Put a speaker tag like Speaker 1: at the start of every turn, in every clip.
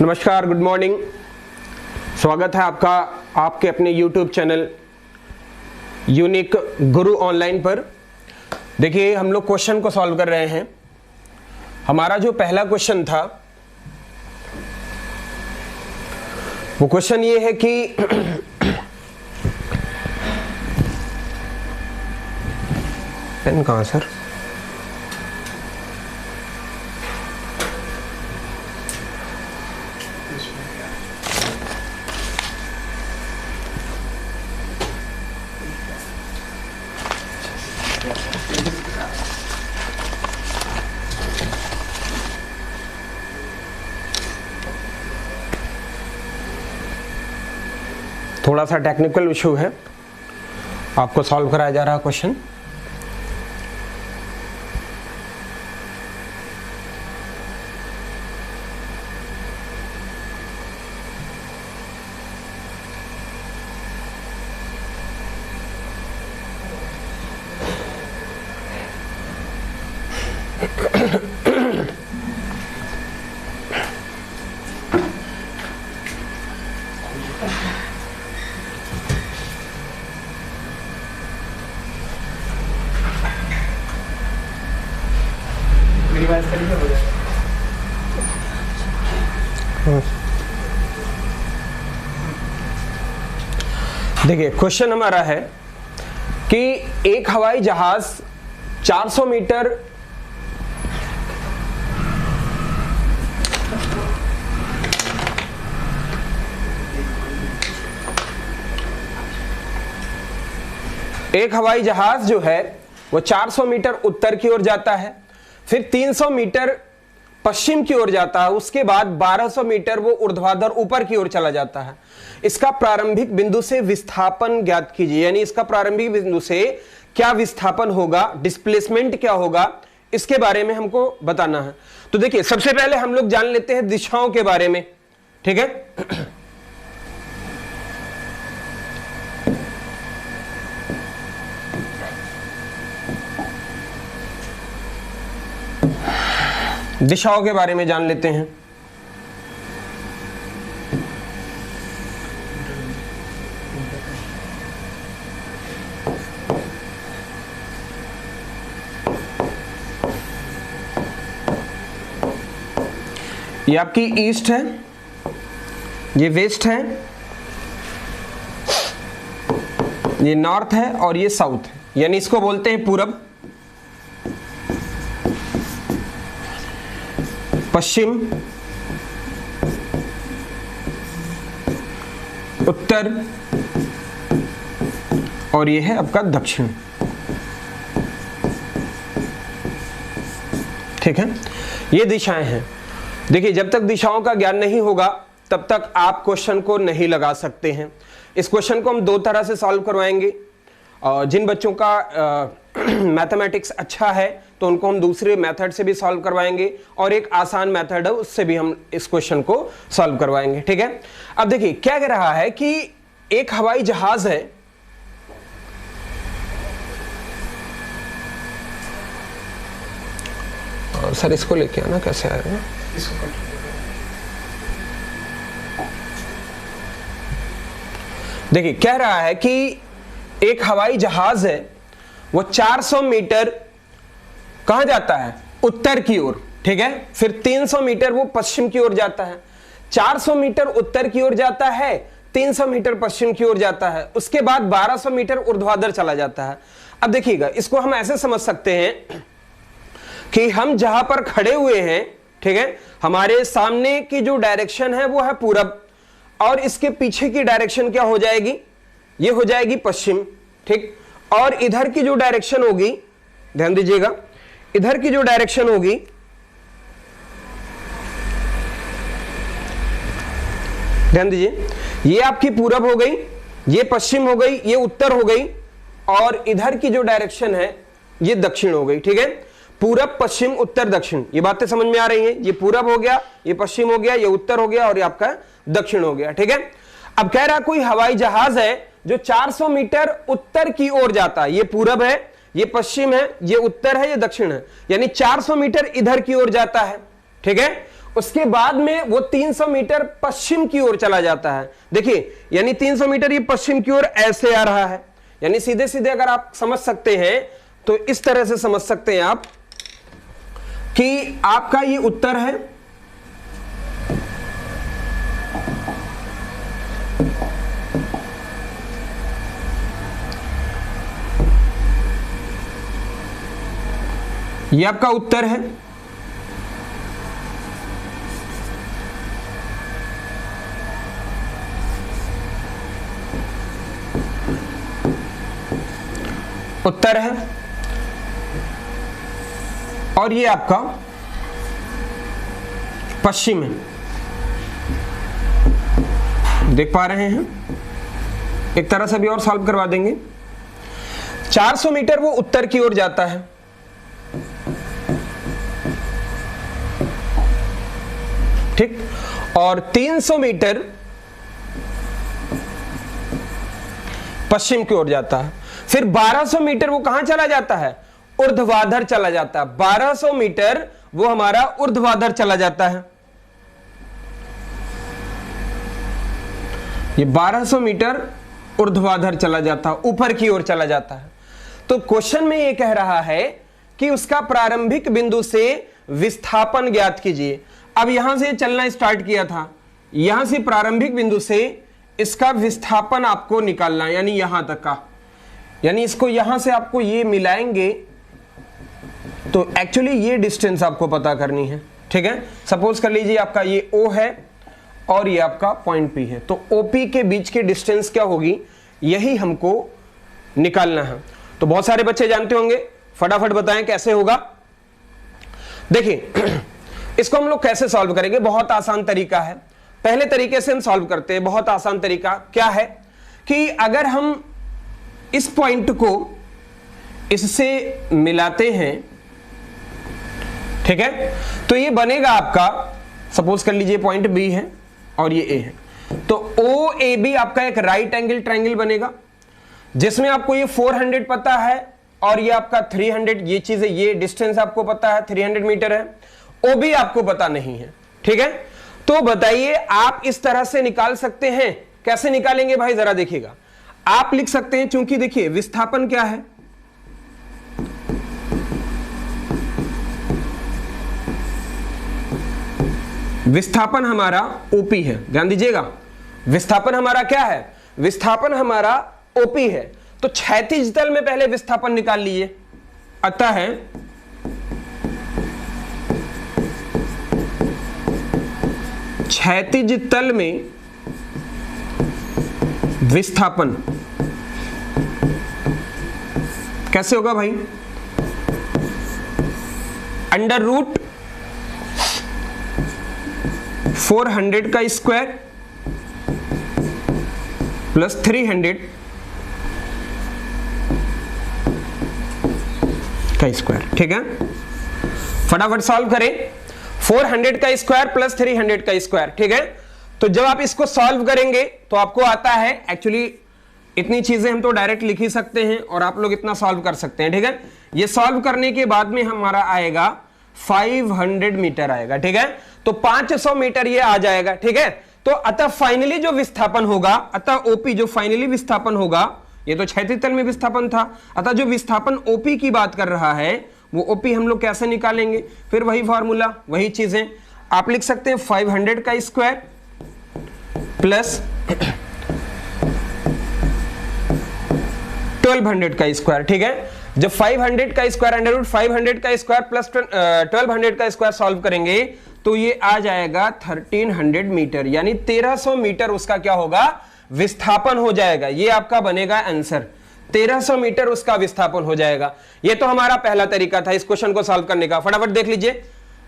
Speaker 1: नमस्कार, good morning. स्वागत है आपका आपके अपने YouTube चैनल यूनिक गुरु ऑनलाइन पर। देखिए, हम लोग क्वेश्चन को सॉल्व कर रहे हैं। हमारा जो पहला क्वेश्चन था वो क्वेश्चन ये है कि पेन कहाँ सर? थोड़ा सा टेक्निकल इशू है, आपको सॉल्व कराया जा रहा क्वेश्चन। देखिए, क्वेश्चन हमारा है कि एक हवाई जहाज 400 मीटर जो है वो 400 मीटर उत्तर की ओर जाता है, फिर 300 मीटर पश्चिम की ओर जाता है, उसके बाद 1200 मीटर वो ऊर्ध्वाधर ऊपर की ओर चला जाता है। इसका प्रारंभिक बिंदु से विस्थापन ज्ञात कीजिए, यानी इसका प्रारंभिक बिंदु से क्या विस्थापन होगा, डिस्प्लेसमेंट क्या होगा, इसके बारे में हमको बताना है। तो देखिए, सबसे पहले हम लोग जान लेते हैं दिशाओं के बारे में, ठीक है। दिशाओं के बारे में जान लेते हैं। ये आपकी ईस्ट है, ये वेस्ट है, ये नॉर्थ है और ये साउथ है, यानी इसको बोलते हैं पूरब, पश्चिम, उत्तर और ये है आपका दक्षिण, ठीक है। ये दिशाएं हैं। देखिए, जब तक दिशाओं का ज्ञान नहीं होगा तब तक आप क्वेश्चन को नहीं लगा सकते हैं। इस क्वेश्चन को हम दो तरह से सॉल्व करवाएंगे। जिन बच्चों का मैथमेटिक्स अच्छा है तो उनको हम दूसरे मेथड से भी सॉल्व करवाएंगे, और एक आसान मेथड है उससे भी हम इस क्वेश्चन को सॉल्व करवाएंगे, ठीक है। अब देखिए, क्या कह रहा है कि एक हवाई जहाज है, सर इसको लेके आना, कैसे आएगा? देखिए, कह रहा है कि एक हवाई जहाज है, वो 400 मीटर कहां जाता है? उत्तर की ओर, ठीक है। फिर 300 मीटर वो पश्चिम की ओर जाता है। 400 मीटर उत्तर की ओर जाता है, 300 मीटर पश्चिम की ओर जाता है, उसके बाद 1200 मीटर ऊर्ध्वाधर चला जाता है। अब देखिएगा, इसको हम ऐसे समझ सकते हैं कि हम जहां पर खड़े हुए हैं, ठीक है, हमारे सामने की जो डायरेक्शन है वो है पूरब, और इसके पीछे की डायरेक्शन क्या हो जाएगी? ये हो जाएगी पश्चिम, ठीक। और इधर की जो डायरेक्शन होगी, ध्यान दीजिएगा, इधर की जो डायरेक्शन होगी ध्यान दीजिए, ये आपकी पूरब हो गई, ये पश्चिम हो गई, ये उत्तर हो गई, और इधर की जो डायरेक्शन है ये दक्षिण हो गई, ठीक है। पूरब, पश्चिम, उत्तर, दक्षिण, ये बातें समझ में आ रही हैं। ये पूरब हो गया, ये पश्चिम हो गया, ये उत्तर हो गया और ये आपका दक्षिण हो गया, ठीक है। अब कह रहा कोई हवाई जहाज है जो 400 मीटर उत्तर की ओर जाता है, ये पूरब है, ये पश्चिम है, ये उत्तर है, ये दक्षिण है, यानी 400 मीटर इधर की ओर जाता है, ठीक है। उसके बाद में वो 300 मीटर पश्चिम की ओर चला जाता है। देखिए यानी 300 मीटर ये पश्चिम की ओर ऐसे आ रहा है, यानी सीधे सीधे अगर आप समझ सकते हैं तो इस तरह से समझ सकते हैं आप कि आपका ये उत्तर है, ये आपका उत्तर है। उत्तर है और ये आपका पश्चिम है। देख पा रहे हैं, एक तरह से भी और सॉल्व करवा देंगे। 400 मीटर वो उत्तर की ओर जाता है, ठीक, और 300 मीटर पश्चिम की ओर जाता है। फिर 1200 मीटर वो कहां चला जाता है? ऊर्ध्वाधर चला जाता है। 1200 मीटर वो हमारा ऊर्ध्वाधर चला जाता है। ये 1200 मीटर ऊर्ध्वाधर चला जाता है, ऊपर की ओर चला जाता है। तो क्वेश्चन में ये कह रहा है कि उसका प्रारंभिक बिंदु से विस्थापन ज्ञात कीजिए। अब यहां से चलना स्टार्ट किया था, यहां से प्रारंभिक बिंदु से इसका विस्थापन आपको निकालना, यानी यहां तक का, यानी इसको यहां से आपको ये मिलाएंगे तो एक्चुअली ये डिस्टेंस आपको पता करनी है, ठीक है। सपोज कर लीजिए आपका ये O है और ये आपका पॉइंट P है, तो OP के बीच की डिस्टेंस क्या होगी, यही हमको निकालना है। तो बहुत सारे बच्चे जानते होंगे, फटाफट बताएं कैसे होगा। देखिए इसको हम लोग कैसे सॉल्व करेंगे, बहुत आसान तरीका है। पहले तरीके से हम सॉल्व करते हैं, बहुत आसान तरीका क्या है कि अगर हम इस पॉइंट को इससे मिलाते हैं, ठीक है, तो ये बनेगा आपका, सपोज कर लीजिए पॉइंट B है और ये A है, तो OAB आपका एक राइट एंगल ट्रायंगल बनेगा, जिसमें आपको ये 400 पता है और ये आपका 300, ये चीजें, ये डिस्टेंस आपको पता है 300 मीटर है, OB आपको पता नहीं है, ठीक है। तो बताइए आप इस तरह से निकाल सकते हैं, कैसे निकालेंगे भाई जरा देखिएगा। आप लिख सकते हैं, चूंकि देखिए विस्थापन क्या है, विस्थापन हमारा OP है, ध्यान दीजिएगा, विस्थापन हमारा क्या है, विस्थापन हमारा OP है। तो क्षैतिज तल में पहले विस्थापन निकाल लीजिए, अतः क्षैतिज तल में विस्थापन कैसे होगा भाई, अंडर रूट 400 का स्क्वायर प्लस 300 का स्क्वायर, ठीक है। फटाफट सॉल्व करें, 400 का स्क्वायर प्लस 300 का स्क्वायर, ठीक है। तो जब आप इसको सॉल्व करेंगे तो आपको आता है, एक्चुअली इतनी चीजें हम तो डायरेक्ट लिख ही सकते हैं और आप लोग इतना सॉल्व कर सकते हैं, ठीक है। ये सॉल्व करने के बाद में हमारा आएगा 500 मीटर आएगा, ठीक है। तो 500 मीटर ये आ जाएगा, ठीक है। तो अतः फाइनली जो विस्थापन होगा, अतः OP जो फाइनली विस्थापन होगा, ये तो क्षैतिज तल में विस्थापन था, अतः जो विस्थापन OP की बात कर रहा है वो OP हम लोग कैसे निकालेंगे, फिर वही फॉर्मूला, वही चीजें आप लिख सकते हैं, 500 का स्क्वायर प्लस 1200 का स्क्वायर, ठीक है। जब 500 का स्क्वायर अंडर रूट 500 का स्क्वायर प्लस 1200 का स्क्वायर सॉल्व करेंगे तो ये आ जाएगा 1300 मीटर, यानी 1300 मीटर उसका क्या होगा, विस्थापन हो जाएगा। ये आपका बनेगा आंसर, 1300 मीटर उसका विस्थापन हो जाएगा। ये तो हमारा पहला तरीका था इस क्वेश्चन को सॉल्व करने का। फटाफट देख लीजिए,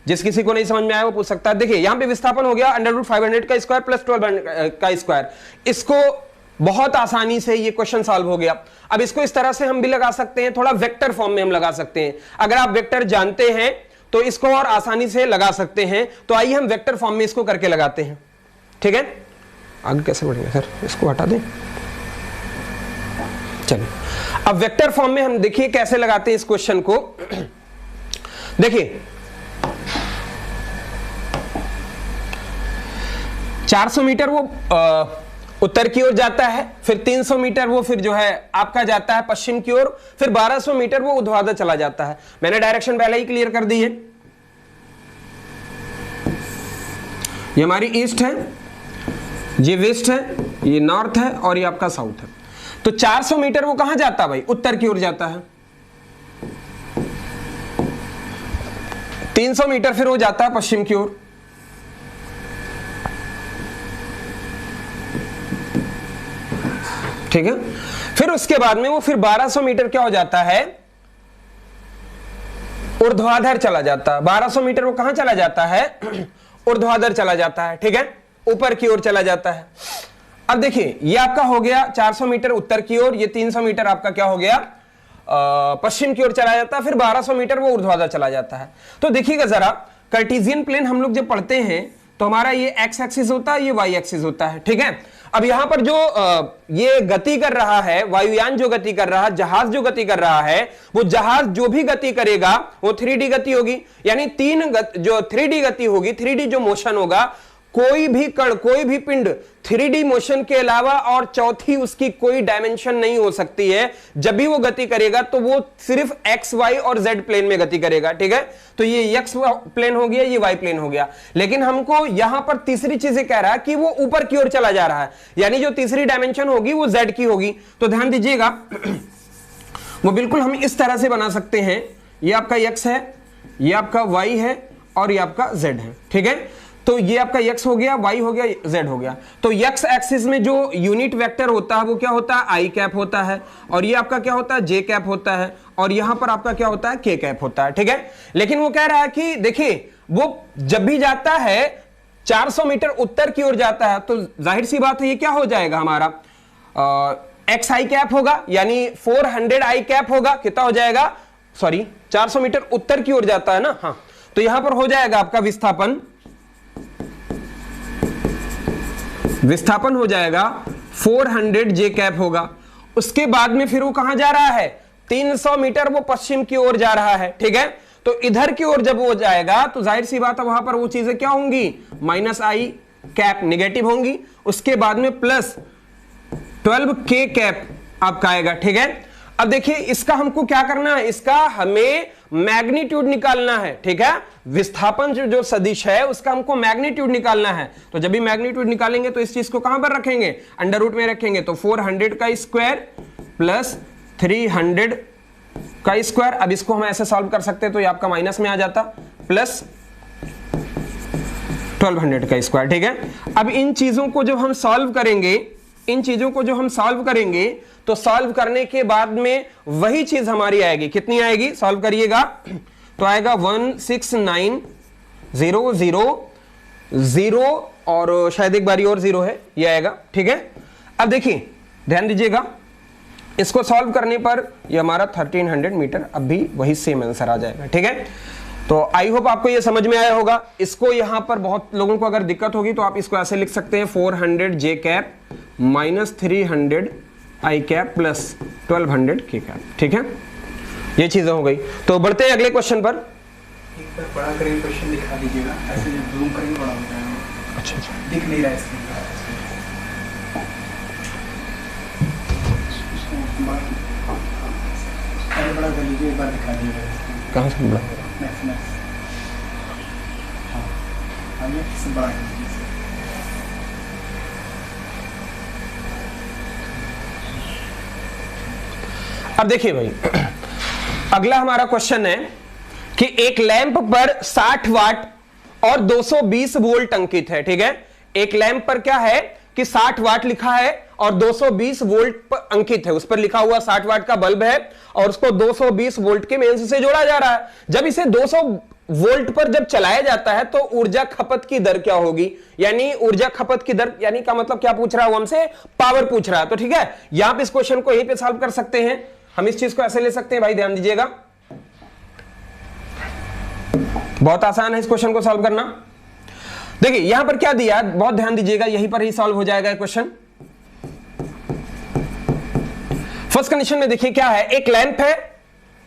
Speaker 1: जिस किसी को नहीं समझ में आया वो पूछ सकता है। देखिए यहां पे विस्थापन हो गया अंडर रूट 500 का स्क्वायर प्लस 1200 का स्क्वायर। इसको बहुत आसानी से ये क्वेश्चन सॉल्व हो गया। अब इसको इस तरह से हम भी लगा सकते हैं, थोड़ा वेक्टर फॉर्म में हम लगा सकते हैं। अगर आप वेक्टर जानते हैं तो इसको और आसानी से लगा सकते हैं। तो आइए हम वेक्टर फॉर्म में इसको करके लगाते हैं, ठीक है। आगे कैसे बढ़ेंगे सर, इसको हटा दें, चलिए। अब वेक्टर फॉर्म में हम देखिए कैसे लगाते हैं इस क्वेश्चन को। देखिए 400 मीटर वो उत्तर की ओर जाता है, फिर 300 मीटर वो फिर जो है आपका जाता है पश्चिम की ओर, फिर 1200 मीटर वो ऊर्ध्वाधर चला जाता है। मैंने डायरेक्शन पहले ही क्लियर कर दी है। ये हमारी ईस्ट है, ये वेस्ट है, ये नॉर्थ है और ये आपका साउथ है। तो 400 मीटर वो कहां जाता है भाई? उत्तर की ओर जाता है। 300 मीटर फिर वो जाता है पश्चिम की ओर। ठीक है, फिर उसके बाद में वो फिर 1200 मीटर क्या हो जाता है? ऊर्ध्वाधर चला जाता है। 1200 मीटर वो कहां चला जाता है? ऊर्ध्वाधर चला जाता है। ठीक है, ऊपर की ओर चला जाता है। अब देखिए ये आपका हो गया 400 मीटर उत्तर की ओर, ये 300 मीटर आपका क्या हो गया? पश्चिम की ओर चला जाता है, फिर 1200 मीटर वो ऊर्ध्वाधर चला जाता है। तो देखिएगा जरा, कार्टेशियन प्लेन हम लोग जब पढ़ते हैं तो हमारा ये एक्स एक्सिस होता है, ये वाई एक्सिस होता है। ठीक है, अब यहां पर जो ये गति कर रहा है, वायुयान जो गति कर रहा है, जहाज जो गति कर रहा है, वो जहाज जो भी गति करेगा वो 3D गति होगी। यानी जो 3D गति होगी, 3D जो मोशन होगा, कोई भी कण, कोई भी पिंड 3D मोशन के अलावा और चौथी उसकी कोई डायमेंशन नहीं हो सकती है। जब भी वो गति करेगा तो वो सिर्फ एक्स, वाई और जेड प्लेन में गति करेगा। ठीक है, तो ये एक्स प्लेन हो गया, ये वाई प्लेन हो गया। लेकिन हमको यहां पर तीसरी चीजें कह रहा है कि वो ऊपर की ओर चला जा रहा है, यानी जो तीसरी डायमेंशन होगी वो जेड की होगी। तो ध्यान दीजिएगा, वो बिल्कुल हम इस तरह से बना सकते हैं। ये आपका एक्स है, ये आपका वाई है और ये आपका जेड है। ठीक है, तो ये आपका x हो गया, y हो गया, z हो गया। तो x एक्सिस में जो यूनिट वेक्टर होता है वो क्या होता है? आई कैप होता है, और ये आपका क्या होता है? जे कैप होता है, और यहां पर आपका क्या होता है? के कैप होता है। ठीक है, लेकिन वो कह रहा है कि देखिए वो जब भी जाता है 400 मीटर उत्तर की ओर जाता है, तो जाहिर सी बात है ये क्या हो जाएगा हमारा? एक्स आई कैप होगा, यानी 400 आई कैप होगा। कितना हो जाएगा? सॉरी, 400 मीटर उत्तर की ओर जाता है ना, हाँ, तो यहां पर हो जाएगा आपका विस्थापन हो जाएगा 400 जे कैप होगा। उसके बाद में फिर वो कहां जा रहा है? 300 मीटर वो पश्चिम की ओर जा रहा है। ठीक है, तो इधर की ओर जब वो जाएगा तो जाहिर सी बात है वहां पर वो चीजें क्या होंगी? माइनस आई कैप नेगेटिव होंगी। उसके बाद में प्लस 12 के कैप आपका आएगा। ठीक है, अब देखिए इसका हमको क्या करना है? इसका हमें मैग्नीट्यूड निकालना है। ठीक है, विस्थापन जो सदिश है उसका हमको मैग्नीट्यूड निकालना है। तो जब भी मैग्नीट्यूड निकालेंगे तो इस चीज को कहां पर रखेंगे? अंडर रूट में रखेंगे। तो 400 का स्क्वायर प्लस 300 का स्क्वायर। अब इसको हम ऐसे सॉल्व कर सकते हैं तो ये आपका माइनस में आ जाता, प्लस 1200 का स्क्वायर। ठीक है, अब इन चीजों को जब हम सॉल्व करेंगे, तो सॉल्व करने के बाद में वही चीज हमारी आएगी। कितनी आएगी? सॉल्व करिएगा तो आएगा 169,000 और शायद एक बारी और जीरो है, ये आएगा। ठीक है, अब देखिए ध्यान दीजिएगा, इसको सॉल्व करने पर ये हमारा 1300 मीटर अब भी वही सेम आंसर आ जाएगा। ठीक है, तो आई होप आपको ये समझ में आया होगा। इसको यहां पर बहुत लोगों को अगर दिक्कत होगी तो आप इसको ऐसे लिख सकते हैं 400 जे कैप माइनस 300 आई कैप प्लस 1200 के कैप। ठीक है, ये चीजें हो गई। तो बढ़ते हैं अगले क्वेश्चन पर।
Speaker 2: एक बार बड़ा करेंगे, क्वेश्चन दिखा दीजिएगा, ऐसे जब जूम करेंगे बड़ा हो जाएगा।
Speaker 1: अच्छा,
Speaker 2: दिख नहीं रहा है स्क्रीन पर। बड़ा कर लीजिए, एक बार दिखा दीजिएगा।
Speaker 1: कहाँ से बड़ा?
Speaker 2: मैक्स हाँ, आगे से बड़ा कर लीजिए।
Speaker 1: अब देखिए भाई, अगला हमारा क्वेश्चन है कि एक लैंप पर 60 वाट और 220 वोल्ट अंकित है। ठीक है, एक लैंप पर क्या है कि 60 वाट लिखा है और 220 वोल्ट पर अंकित है। उस पर लिखा हुआ 60 वाट का बल्ब है और उसको 220 वोल्ट के मेंस से जोड़ा जा रहा है। जब इसे 200 वोल्ट पर जब चलाया जाता है तो ऊर्जा खपत की दर क्या होगी? यानी ऊर्जा खपत की दर, यानी का मतलब क्या पूछ रहा है वो हमसे? पावर पूछ रहा है। तो ठीक है, यहां पे इस क्वेश्चन को यहीं पे सॉल्व कर सकते हैं। हम इस चीज को ऐसे ले सकते हैं भाई, ध्यान दीजिएगा, बहुत आसान है इस क्वेश्चन को सॉल्व करना। देखिए यहां पर क्या दिया, बहुत ध्यान दीजिएगा, यहीं पर ही सॉल्व हो जाएगा क्वेश्चन। फर्स्ट कंडीशन में देखिए क्या है, एक लैंप है।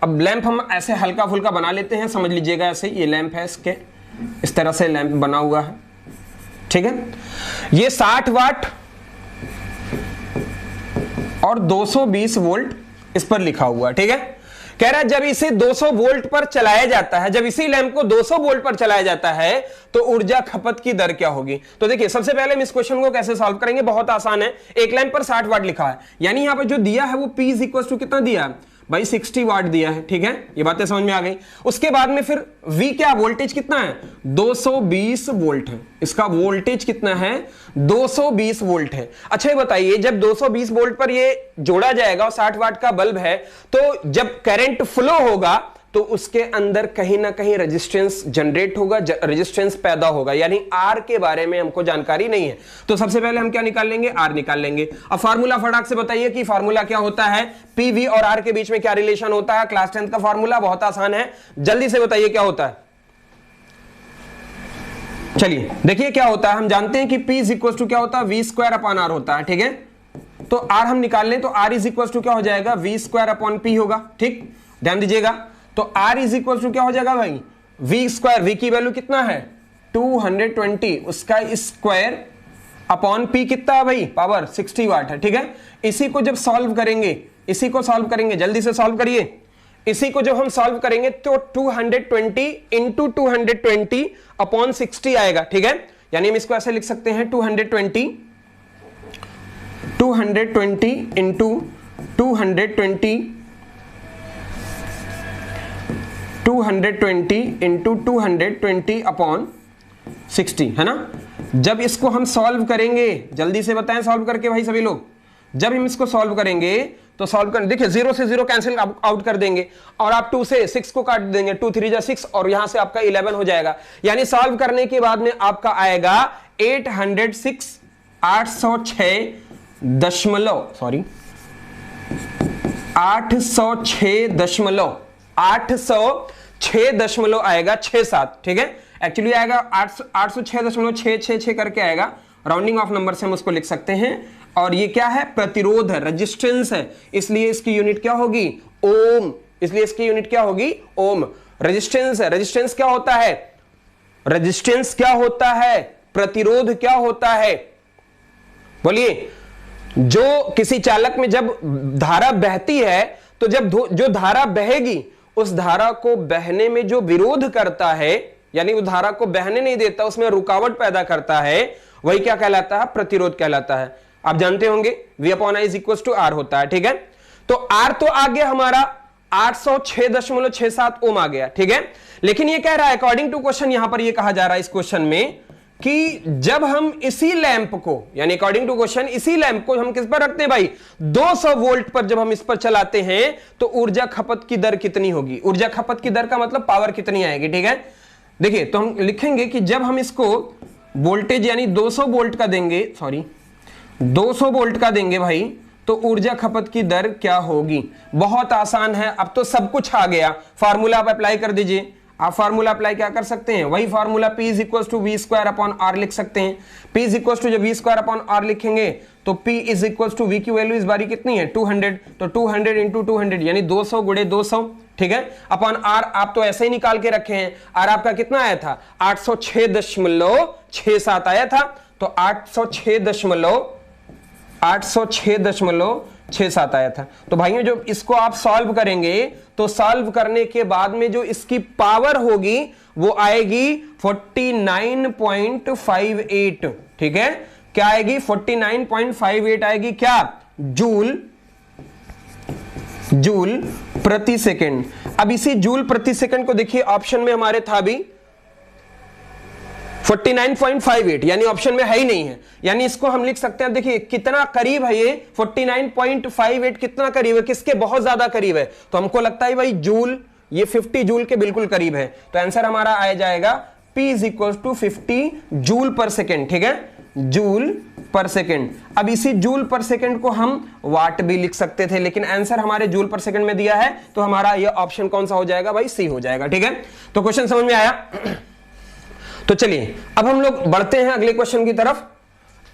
Speaker 1: अब लैंप हम ऐसे हल्का फुल्का बना लेते हैं, समझ लीजिएगा। ऐसे ये लैंप है, इसके इस तरह से लैंप बना हुआ है। ठीक है, ये 60 वाट और 220 वोल्ट इस पर लिखा हुआ है। ठीक है, कह रहा है जब इसे 200 वोल्ट पर चलाया जाता है, जब इसी लैंप को 200 वोल्ट पर चलाया जाता है तो ऊर्जा खपत की दर क्या होगी। तो देखिए सबसे पहले हम इस क्वेश्चन को कैसे सॉल्व करेंगे, बहुत आसान है। एक लैंप पर 60 वाट लिखा है, यानी यहां पर जो दिया है वो P इक्वल टू कितना दिया है भाई, 60 वाट दिया है। ठीक है, ये बातें समझ में आ गई। उसके बाद में फिर V क्या, वोल्टेज कितना है, 220 वोल्ट है। इसका वोल्टेज कितना है, 220 वोल्ट है। अच्छा ये बताइए, जब 220 वोल्ट पर ये जोड़ा जाएगा और 60 वाट का बल्ब है, तो जब करंट फ्लो होगा तो उसके अंदर कहीं ना कहीं रेजिस्टेंस जनरेट होगा, रेजिस्टेंस पैदा होगा, यानी आर के बारे में हमको जानकारी नहीं है। तो सबसे पहले हम क्या निकाल लेंगे, आर निकाल लेंगे। अब फार्मूला फटाक से बताइए कि फार्मूला क्या होता है, पीवी और आर के बीच में क्या रिलेशन होता है। क्लास 10th का फार्मूला बहुत आसान है, जल्दी से बताइए क्या होता है। चलिए देखिए क्या होता है, हम जानते हैं कि P इज इक्वल टू क्या होता है, वी स्क्वायर अपॉन आर होता है। ठीक है, तो आर हम निकाल लें तो आर इज इक्वल टू क्या हो जाएगा, वी स्क्वायर अपॉन पी होगा। ठीक, ध्यान दीजिएगा, तो R इज इक्वल टू क्या हो जाएगा भाई, वी स्क्वायर, वी की वैल्यू कितना है 220, उसका स्क्वायर अपॉन P कितना है भाई, पावर 60 वाट है। ठीक है, इसी को जब सॉल्व करेंगे, इसी को सॉल्व करेंगे, जल्दी से सॉल्व करिए। इसी को जब हम सॉल्व करेंगे तो 220 इंटू 220 अपॉन 60 आएगा। ठीक है, यानी हम इसको ऐसे लिख सकते हैं 220 इंटू 220 इंटू 220 अपॉन 60 है ना। जब इसको हम सॉल्व करेंगे, जल्दी से बताएं सॉल्व करके भाई सभी लोग, जब हम इसको सॉल्व करेंगे तो सॉल्व कर, देखिए 0 से 0 कैंसिल आउट कर देंगे और आप 2 से 6 को काट देंगे, 2 3 जा 6 और यहां से आपका 11 हो जाएगा। यानी सॉल्व करने के बाद में आपका आएगा 806 आएगा 67। ठीक है, एक्चुअली आएगा 806.666 करके आएगा, राउंडिंग ऑफ नंबर से हम उसको लिख सकते हैं। और ये क्या है, प्रतिरोध है, रेजिस्टेंस है, इसलिए इसकी यूनिट क्या होगी, ओम। इसलिए इसकी यूनिट क्या होगी, ओम। रेजिस्टेंस है, रेजिस्टेंस क्या होता है, रेजिस्टेंस क्या होता है, प्रतिरोध क्या होता है, बोलिए। जो किसी चालक में जब धारा बहती है तो जब जो धारा बहेगी उस धारा को बहने में जो विरोध करता है, यानी वो धारा को बहने नहीं देता, उसमें रुकावट पैदा करता है, वही क्या कहलाता है, प्रतिरोध कहलाता है। आप जानते होंगे V upon I is equal to R होता है। ठीक है, तो R तो आ गया हमारा 806.67 ओम आ गया। ठीक है, लेकिन ये कह रहा है अकॉर्डिंग टू क्वेश्चन, यहां पर ये कहा जा रहा है इस क्वेश्चन में कि जब हम इसी लैंप को, यानी अकॉर्डिंग टू क्वेश्चन, इसी लैंप को हम किस पर रखते हैं भाई, 200 वोल्ट पर जब हम इस पर चलाते हैं तो ऊर्जा खपत की दर कितनी होगी। ऊर्जा खपत की दर का मतलब पावर कितनी आएगी। ठीक है, देखिए तो हम लिखेंगे कि जब हम इसको वोल्टेज यानी 200 वोल्ट का देंगे, 200 वोल्ट का देंगे भाई, तो ऊर्जा खपत की दर क्या होगी। बहुत आसान है, अब तो सब कुछ आ गया। फार्मूला आप अप्लाई कर दीजिए। आप फार्मूला अप्लाई क्या कर सकते हैं, वही formula P is equal to V square upon R लिख सकते हैं। P इज इक्वल टू जब वी स्क्वायर अपॉन आर लिखेंगे तो P is equal to V की वैल्यू इस बारी कितनी है 200, तो 200 इंटू 200 यानी 200 गुणे 200। ठीक है, अपॉन आर आप तो ऐसे ही निकाल के रखे हैं। आर आपका कितना आया था, 806.67 आया था, तो 806.67 आया था। तो भाइयों जब इसको आप सॉल्व करेंगे तो सॉल्व करने के बाद में जो इसकी पावर होगी वो आएगी 49.58। ठीक है, क्या आएगी, 49.58 आएगी, क्या, जूल प्रति सेकंड। अब इसी जूल प्रति सेकंड को देखिए, ऑप्शन में हमारे था भी 49.58, यानी ऑप्शन में है ही नहीं है, यानी इसको हम लिख सकते हैं। देखिए कितना करीब है ये 49.58, कितना करीब है, किसके बहुत ज्यादा करीब है, तो हमको लगता है भाई जूल, ये 50 जूल के बिल्कुल करीब है। तो आंसर हमारा आ जाएगा P is equal to 50 joule per second. ठीक है, जूल पर सेकेंड। अब इसी जूल पर सेकेंड को हम वाट भी लिख सकते थे, लेकिन आंसर हमारे जूल पर सेकेंड में दिया है, तो हमारा ये ऑप्शन कौन सा हो जाएगा भाई, सी हो जाएगा। ठीक है, तो क्वेश्चन समझ में आया। तो चलिए अब हम लोग बढ़ते हैं अगले क्वेश्चन की तरफ।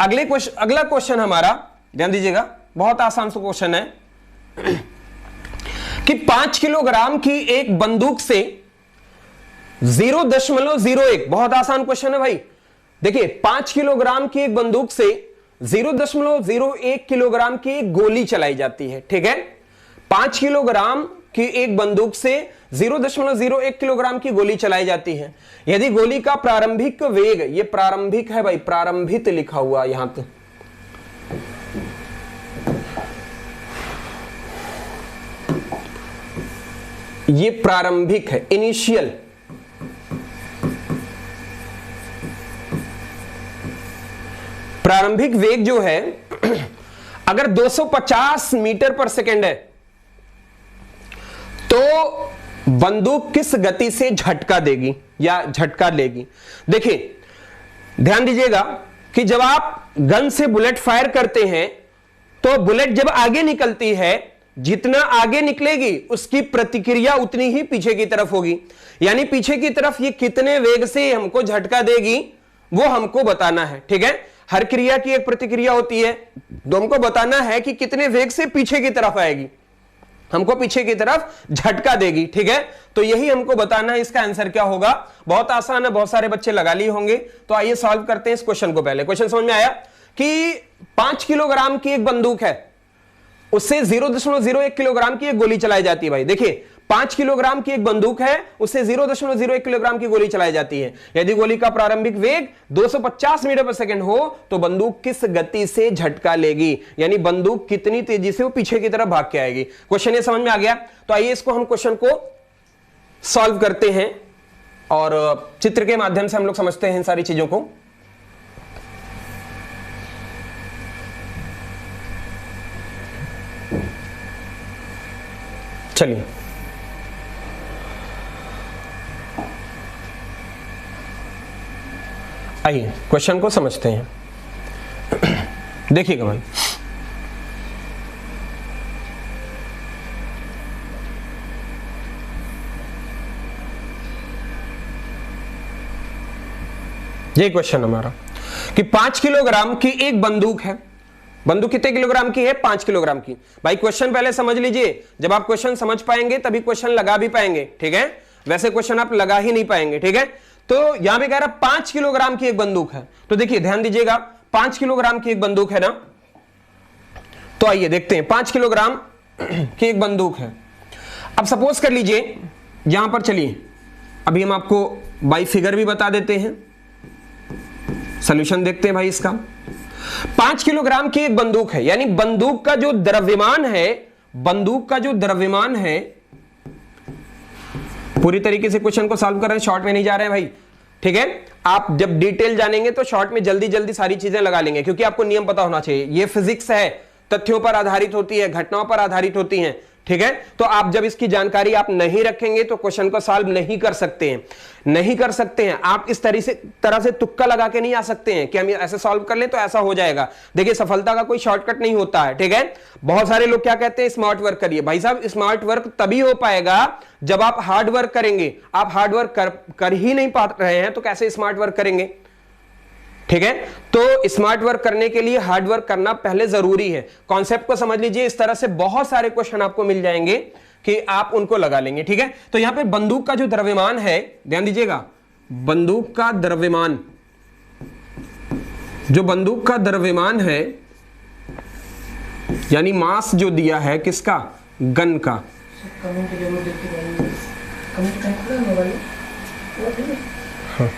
Speaker 1: अगला क्वेश्चन हमारा, ध्यान दीजिएगा, बहुत आसान सा क्वेश्चन है कि 5 किलोग्राम की एक बंदूक से 0.01, बहुत आसान क्वेश्चन है भाई, देखिए 5 किलोग्राम की एक बंदूक से 0.01 किलोग्राम की एक गोली चलाई जाती है, ठीक है। 5 किलोग्राम की एक बंदूक से 0.01 किलोग्राम की गोली चलाई जाती है। यदि गोली का प्रारंभिक वेग, ये प्रारंभिक है भाई, प्रारंभिक लिखा हुआ यहां तो, ये प्रारंभिक है, इनिशियल। प्रारंभिक वेग जो है अगर 250 मीटर पर सेकेंड है तो बंदूक किस गति से झटका देगी या झटका लेगी। देखिए ध्यान दीजिएगा कि जब आप गन से बुलेट फायर करते हैं तो बुलेट जब आगे निकलती है, जितना आगे निकलेगी उसकी प्रतिक्रिया उतनी ही पीछे की तरफ होगी। यानी पीछे की तरफ ये कितने वेग से हमको झटका देगी वो हमको बताना है, ठीक है। हर क्रिया की एक प्रतिक्रिया होती है, तो हमको बताना है कि कितने वेग से पीछे की तरफ आएगी, हमको पीछे की तरफ झटका देगी, ठीक है। तो यही हमको बताना है। इसका आंसर क्या होगा, बहुत आसान है, बहुत सारे बच्चे लगा लिए होंगे। तो आइए सॉल्व करते हैं इस क्वेश्चन को। पहले क्वेश्चन समझ में आया कि 5 किलोग्राम की एक बंदूक है, उससे 0.01 किलोग्राम की एक गोली चलाई जाती है। भाई देखिए 5 किलोग्राम की एक बंदूक है, उससे 0.01 किलोग्राम की गोली चलाई जाती है। यदि गोली का प्रारंभिक वेग 250 मीटर पर सेकंड हो तो बंदूक किस गति से झटका लेगी, यानी बंदूक कितनी तेजी से वो पीछे की तरफ भाग के आएगी। क्वेश्चन ये समझ में आ गया। तो आइए इसको हम क्वेश्चन को सॉल्व करते हैं और चित्र के माध्यम से हम लोग समझते हैं इन सारी चीजों को। चलिए आइए क्वेश्चन को समझते हैं। देखिएगा भाई, ये क्वेश्चन हमारा कि 5 किलोग्राम की एक बंदूक है। बंदूक कितने किलोग्राम की है, 5 किलोग्राम की। भाई क्वेश्चन पहले समझ लीजिए, जब आप क्वेश्चन समझ पाएंगे तभी क्वेश्चन लगा भी पाएंगे, ठीक है। वैसे क्वेश्चन आप लगा ही नहीं पाएंगे, ठीक है। तो यहां पे कह रहा 5 किलोग्राम की एक बंदूक है। तो देखिए ध्यान दीजिएगा, 5 किलोग्राम की एक बंदूक है ना। तो आइए देखते हैं 5 किलोग्राम की एक बंदूक है। अब सपोज कर लीजिए यहां पर, चलिए अभी हम आपको बाई फिगर भी बता देते हैं, सॉल्यूशन देखते हैं भाई इसका। 5 किलोग्राम की एक बंदूक है, यानी बंदूक का जो द्रव्यमान है, बंदूक का जो द्रव्यमान है, पूरी तरीके से क्वेश्चन को सॉल्व कर रहे हैं, शॉर्ट में नहीं जा रहे हैं भाई, ठीक है। आप जब डिटेल जानेंगे तो शॉर्ट में जल्दी जल्दी सारी चीजें लगा लेंगे, क्योंकि आपको नियम पता होना चाहिए। ये फिजिक्स है, तथ्यों पर आधारित होती है, घटनाओं पर आधारित होती है, ठीक है। तो आप जब इसकी जानकारी आप नहीं रखेंगे तो क्वेश्चन को सॉल्व नहीं कर सकते हैं, नहीं कर सकते हैं। आप इस तरह से तुक्का लगा के नहीं आ सकते हैं कि हम ऐसे सॉल्व कर ले तो ऐसा हो जाएगा। देखिए सफलता का कोई शॉर्टकट नहीं होता है, ठीक है। बहुत सारे लोग क्या कहते हैं, स्मार्ट वर्क करिए। भाई साहब स्मार्ट वर्क तभी हो पाएगा जब आप हार्ड वर्क करेंगे। आप हार्ड वर्क कर ही नहीं पा रहे हैं तो कैसे स्मार्ट वर्क करेंगे, ठीक है। तो स्मार्ट वर्क करने के लिए हार्ड वर्क करना पहले जरूरी है। कॉन्सेप्ट को समझ लीजिए, इस तरह से बहुत सारे क्वेश्चन आपको मिल जाएंगे कि आप उनको लगा लेंगे, ठीक है। तो यहां पे बंदूक का जो द्रव्यमान है, ध्यान दीजिएगा, बंदूक का द्रव्यमान, जो बंदूक का द्रव्यमान है यानी मास जो दिया है किसका, गन का। हाँ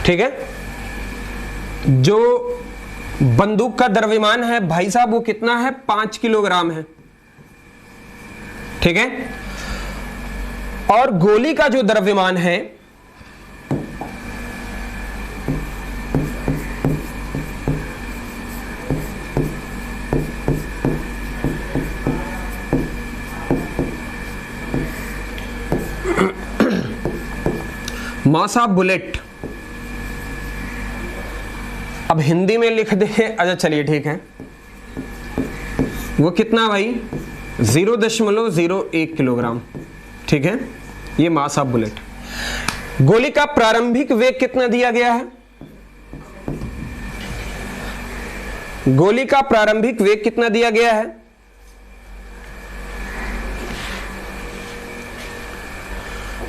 Speaker 1: ठीक है। जो बंदूक का द्रव्यमान है भाई साहब वो कितना है, 5 किलोग्राम है, ठीक है। और गोली का जो द्रव्यमान है मास ऑफ बुलेट, अब हिंदी में लिख दे, अच्छा चलिए ठीक है, वो कितना भाई 0.01 किलोग्राम, ठीक है। ये मास ऑफ बुलेट। गोली का प्रारंभिक वेग कितना दिया गया है, गोली का प्रारंभिक वेग कितना दिया गया है,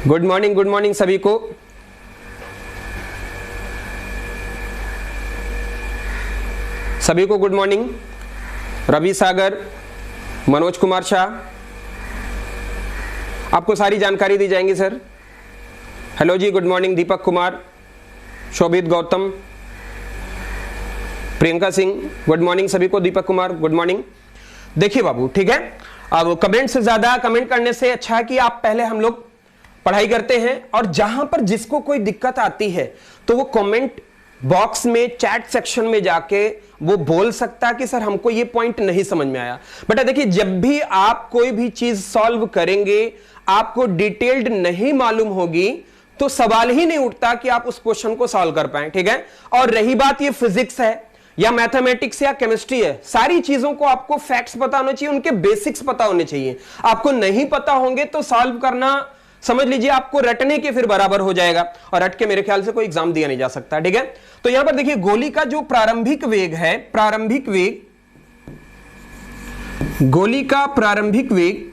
Speaker 1: गुड मॉर्निंग सभी को। सभी को गुड मॉर्निंग। रवि सागर, मनोज कुमार शाह, आपको सारी जानकारी दी जाएंगी सर। हेलो जी, गुड मॉर्निंग। दीपक कुमार, शोभित गौतम, प्रियंका सिंह, गुड मॉर्निंग सभी को। Deepak Kumar good morning. देखिए बाबू, ठीक है, अब कमेंट से ज्यादा कमेंट करने से अच्छा है कि आप पहले हम लोग पढ़ाई करते हैं, और जहां पर जिसको कोई दिक्कत आती है तो वो कमेंट बॉक्स में, चैट सेक्शन में जाके वो बोल सकता है कि सर हमको ये पॉइंट नहीं समझ में आया। बेटा देखिए, जब भी आप कोई भी चीज सॉल्व करेंगे, आपको डिटेल्ड नहीं मालूम होगी तो सवाल ही नहीं उठता कि आप उस क्वेश्चन को सॉल्व कर पाए, ठीक है। और रही बात ये फिजिक्स है या मैथमेटिक्स या केमिस्ट्री है, सारी चीजों को आपको फैक्ट्स पता होने चाहिए, उनके बेसिक्स पता होने चाहिए। आपको नहीं पता होंगे तो सॉल्व करना, समझ लीजिए, आपको रटने के फिर बराबर हो जाएगा, और रट के मेरे ख्याल से कोई एग्जाम दिया नहीं जा सकता, ठीक है। तो यहां पर देखिए, गोली का जो प्रारंभिक वेग है, प्रारंभिक वेग, गोली का प्रारंभिक वेग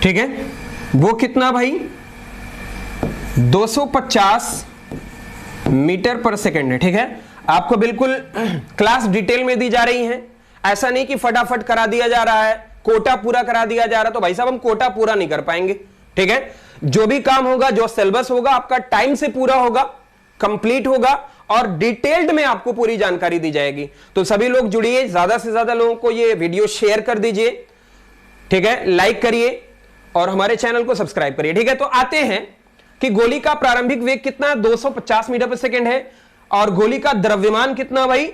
Speaker 1: ठीक है, वो कितना भाई, 250 मीटर पर सेकेंड है, ठीक है। आपको बिल्कुल क्लास डिटेल में दी जा रही है, ऐसा नहीं कि फटाफट करा दिया जा रहा है, कोटा पूरा करा दिया जा रहा है। तो भाई साहब हम कोटा पूरा नहीं कर पाएंगे, ठीक है। जो भी काम होगा, जो सिलेबस होगा, आपका टाइम से पूरा होगा, कंप्लीट होगा, और डिटेल्ड में आपको पूरी जानकारी दी जाएगी। तो सभी लोग जुड़िए, ज्यादा से ज्यादा लोगों को ये वीडियो शेयर कर दीजिए, ठीक है, लाइक करिए और हमारे चैनल को सब्सक्राइब करिए, ठीक है। तो आते हैं कि गोली का प्रारंभिक वेग कितना, 250 मीटर पर सेकेंड है, और गोली का द्रव्यमान कितना भाई,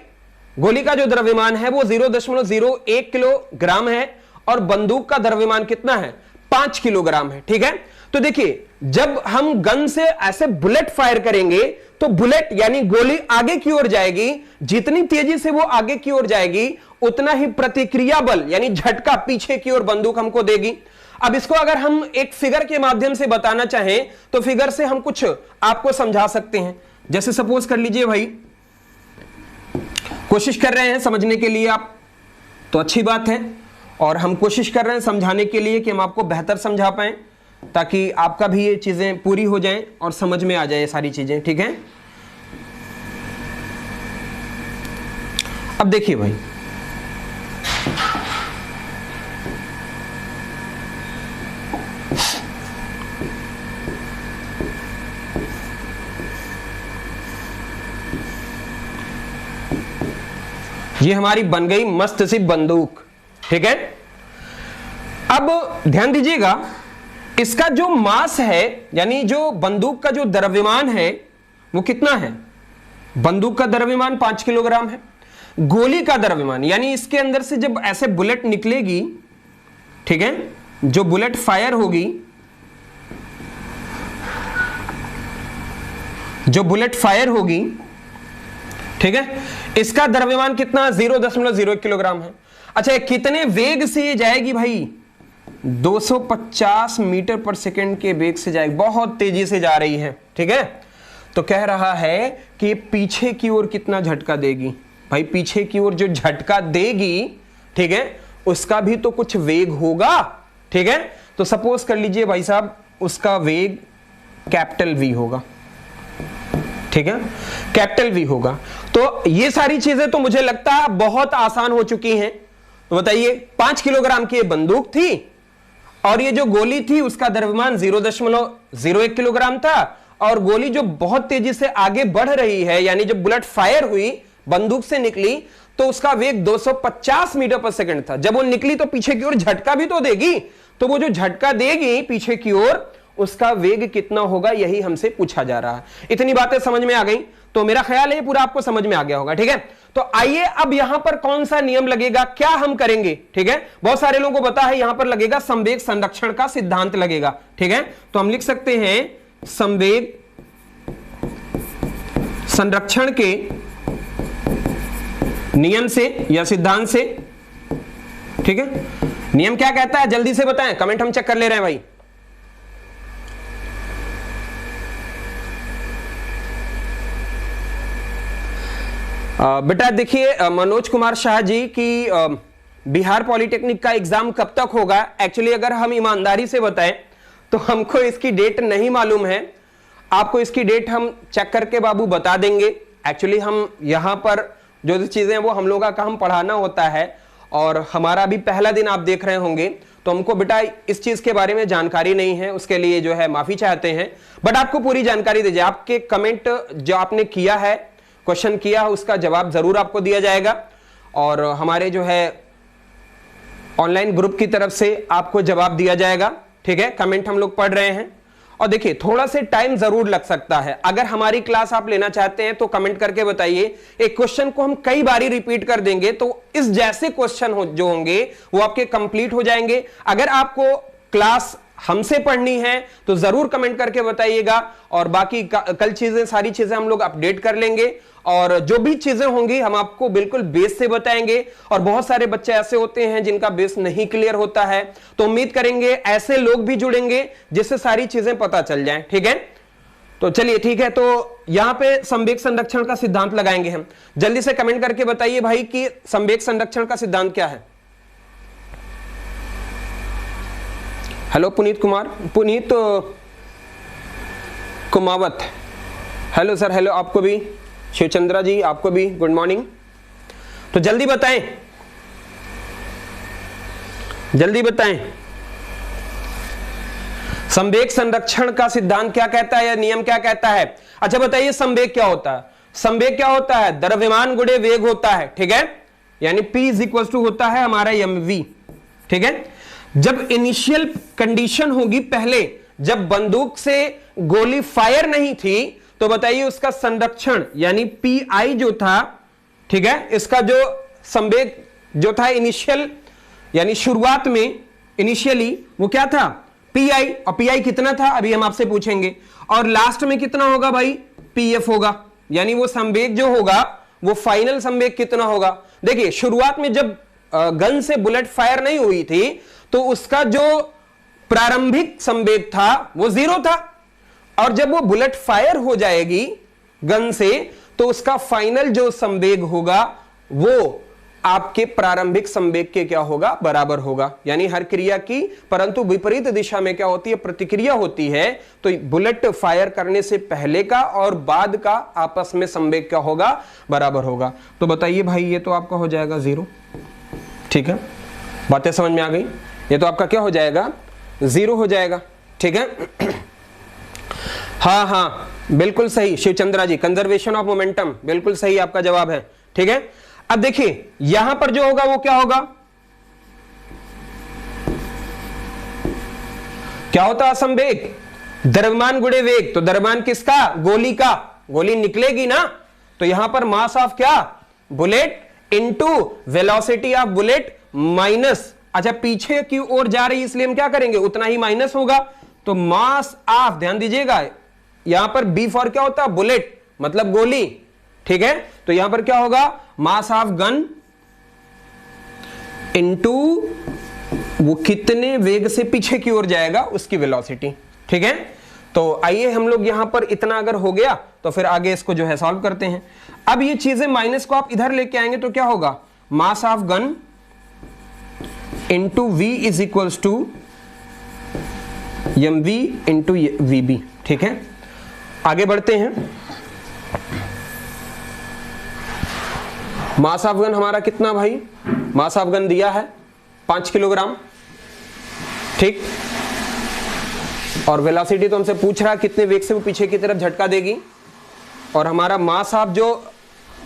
Speaker 1: गोली का जो द्रव्यमान है वो 0.01 किलोग्राम है, और बंदूक का द्रव्यमान कितना है, 5 किलोग्राम है, ठीक है। तो देखिए, जब हम गन से ऐसे बुलेट फायर करेंगे तो बुलेट यानी गोली आगे की ओर जाएगी, जितनी तेजी से वो आगे की ओर जाएगी उतना ही प्रतिक्रिया बल यानी झटका पीछे की ओर बंदूक हमको देगी। अब इसको अगर हम एक फिगर के माध्यम से बताना चाहें तो फिगर से हम कुछ आपको समझा सकते हैं। जैसे सपोज कर लीजिए भाई, कोशिश कर रहे हैं समझने के लिए आप, तो अच्छी बात है, और हम कोशिश कर रहे हैं समझाने के लिए कि हम आपको बेहतर समझा पाएं, ताकि आपका भी ये चीजें पूरी हो जाएं और समझ में आ जाए सारी चीजें, ठीक है। अब देखिए भाई, ये हमारी बन गई मस्त सी बंदूक, ठीक है। अब ध्यान दीजिएगा, इसका जो मास है यानी जो बंदूक का जो द्रव्यमान है वो कितना है, बंदूक का द्रव्यमान 5 किलोग्राम है। गोली का द्रव्यमान यानी इसके अंदर से जब ऐसे बुलेट निकलेगी, ठीक है, जो बुलेट फायर होगी, जो बुलेट फायर होगी, ठीक है, इसका द्रव्यमान कितना, 0.01 किलोग्राम है। अच्छा, कितने वेग से ये जाएगी भाई, 250 मीटर पर सेकेंड के वेग से जाएगी, बहुत तेजी से जा रही है, ठीक है। तो कह रहा है कि पीछे की ओर कितना झटका देगी भाई, पीछे की ओर जो झटका देगी, ठीक है, उसका भी तो कुछ वेग होगा, ठीक है। तो सपोज कर लीजिए भाई साहब, उसका वेग कैपिटल वी होगा, ठीक है, कैपिटल वी होगा। तो ये सारी चीजें तो मुझे लगता है बहुत आसान हो चुकी हैं। तो बताइए, 5 किलोग्राम की ये बंदूक थी, और ये जो गोली थी उसका द्रव्यमान 0.01 किलोग्राम था, और गोली जो बहुत तेजी से आगे बढ़ रही है, यानी जब बुलेट फायर हुई, बंदूक से निकली, तो उसका वेग 250 मीटर पर सेकंड था। जब वो निकली तो पीछे की ओर झटका भी तो देगी, तो वो जो झटका देगी पीछे की ओर, उसका वेग कितना होगा, यही हमसे पूछा जा रहा है। इतनी बातें समझ में आ गई, तो मेरा ख्याल है पूरा आपको समझ में आ गया होगा, ठीक है। तो आइए अब यहां पर कौन सा नियम लगेगा, क्या हम करेंगे, ठीक है। बहुत सारे लोगों को पता है यहां पर लगेगा संवेग संरक्षण का सिद्धांत लगेगा, ठीक है। तो हम लिख सकते हैं संवेग संरक्षण के नियम से या सिद्धांत से, ठीक है। नियम क्या कहता है जल्दी से बताएं, कमेंट हम चेक कर ले रहे हैं भाई। बेटा देखिए मनोज कुमार शाह जी की बिहार पॉलिटेक्निक का एग्जाम कब तक होगा, एक्चुअली अगर हम ईमानदारी से बताएं तो हमको इसकी डेट नहीं मालूम है। आपको इसकी डेट हम चेक करके बाबू बता देंगे। एक्चुअली हम यहाँ पर जो चीजें हैं वो हम लोगों का काम पढ़ाना होता है और हमारा अभी पहला दिन आप देख रहे होंगे, तो हमको बेटा इस चीज के बारे में जानकारी नहीं है, उसके लिए जो है माफी चाहते हैं। बट आपको पूरी जानकारी दीजिए, आपके कमेंट जो आपने किया है, क्वेश्चन किया है, उसका जवाब जरूर आपको दिया जाएगा और हमारे जो है ऑनलाइन ग्रुप की तरफ से आपको जवाब दिया जाएगा। ठीक है, कमेंट हम लोग पढ़ रहे हैं और देखिए थोड़ा से टाइम जरूर लग सकता है। अगर हमारी क्लास आप लेना चाहते हैं तो कमेंट करके बताइए। एक क्वेश्चन को हम कई बारी रिपीट कर देंगे तो इस जैसे क्वेश्चन जो होंगे वो आपके कंप्लीट हो जाएंगे। अगर आपको क्लास हमसे पढ़नी है तो जरूर कमेंट करके बताइएगा और बाकी कल चीजें सारी चीजें हम लोग अपडेट कर लेंगे और जो भी चीजें होंगी हम आपको बिल्कुल बेस से बताएंगे। और बहुत सारे बच्चे ऐसे होते हैं जिनका बेस नहीं क्लियर होता है, तो उम्मीद करेंगे ऐसे लोग भी जुड़ेंगे जिससे सारी चीजें पता चल जाएं। ठीक है, तो चलिए ठीक है, तो यहां पे संवेग संरक्षण का सिद्धांत लगाएंगे हम। जल्दी से कमेंट करके बताइए भाई कि संवेग संरक्षण का सिद्धांत क्या है। Hello Puneet Kumar, Puneet Kumawat, hello sir, hello आपको भी, शिवचंद्रा जी आपको भी गुड मॉर्निंग। तो जल्दी बताएं, जल्दी बताएं संवेग संरक्षण का सिद्धांत क्या कहता है या नियम क्या कहता है। अच्छा बताइए संवेग क्या होता है। संवेग क्या होता है, द्रव्यमान गुणे वेग होता है। ठीक है, यानी P इज इक्वल टू होता है हमारा mv। ठीक है, जब इनिशियल कंडीशन होगी, पहले जब बंदूक से गोली फायर नहीं थी तो बताइए उसका संरक्षण यानी PI जो था, ठीक है, इसका जो संवेग जो था इनिशियल यानी शुरुआत में इनिशियली वो क्या था PI, और PI कितना था अभी हम आपसे पूछेंगे, और लास्ट में कितना होगा भाई PF होगा, यानी वो संवेग जो होगा वो फाइनल संवेग कितना होगा। देखिए शुरुआत में जब गन से बुलेट फायर नहीं हुई थी तो उसका जो प्रारंभिक संवेग था वो 0 था, और जब वो बुलेट फायर हो जाएगी गन से तो उसका फाइनल जो संवेग होगा वो आपके प्रारंभिक संवेग के क्या होगा, बराबर होगा। यानी हर क्रिया की परंतु विपरीत दिशा में क्या होती है, प्रतिक्रिया होती है। तो बुलेट फायर करने से पहले का और बाद का आपस में संवेग क्या होगा, बराबर होगा। तो बताइए भाई ये तो आपका हो जाएगा 0। ठीक है, बातें समझ में आ गई। ये तो आपका क्या हो जाएगा, 0 हो जाएगा। ठीक है, हाँ हाँ बिल्कुल सही शिवचंद्रा जी, कंजर्वेशन ऑफ मोमेंटम, बिल्कुल सही आपका जवाब है। ठीक है, अब देखिए यहां पर जो होगा वो क्या होगा, क्या होता है संवेग, द्रव्यमान गुणे वेग। तो द्रव्यमान किसका, गोली का, गोली निकलेगी ना, तो यहां पर मास ऑफ क्या, bullet into velocity of bullet minus, अच्छा पीछे की ओर जा रही इसलिए हम क्या करेंगे, उतना ही माइनस होगा। तो मास ऑफ, ध्यान दीजिएगा यहां पर बी फॉर क्या होता है, बुलेट मतलब गोली। ठीक है, तो यहां पर क्या होगा, मास ऑफ गन इनटू वो कितने वेग से पीछे की ओर जाएगा उसकी वेलोसिटी। ठीक है, तो आइए हम लोग यहां पर इतना अगर हो गया तो फिर आगे इसको जो है सॉल्व करते हैं। अब ये चीजें माइनस को आप इधर लेके आएंगे तो क्या होगा, mass of gun into V is equals to M V into V B. ठीक है, आगे बढ़ते हैं। मास ऑफ गन हमारा कितना भाई, मास ऑफ गन दिया है 5 किलोग्राम। ठीक, और वेलोसिटी तो हमसे पूछ रहा है कितने वेग से वो पीछे की तरफ झटका देगी, और हमारा मास ऑफ जो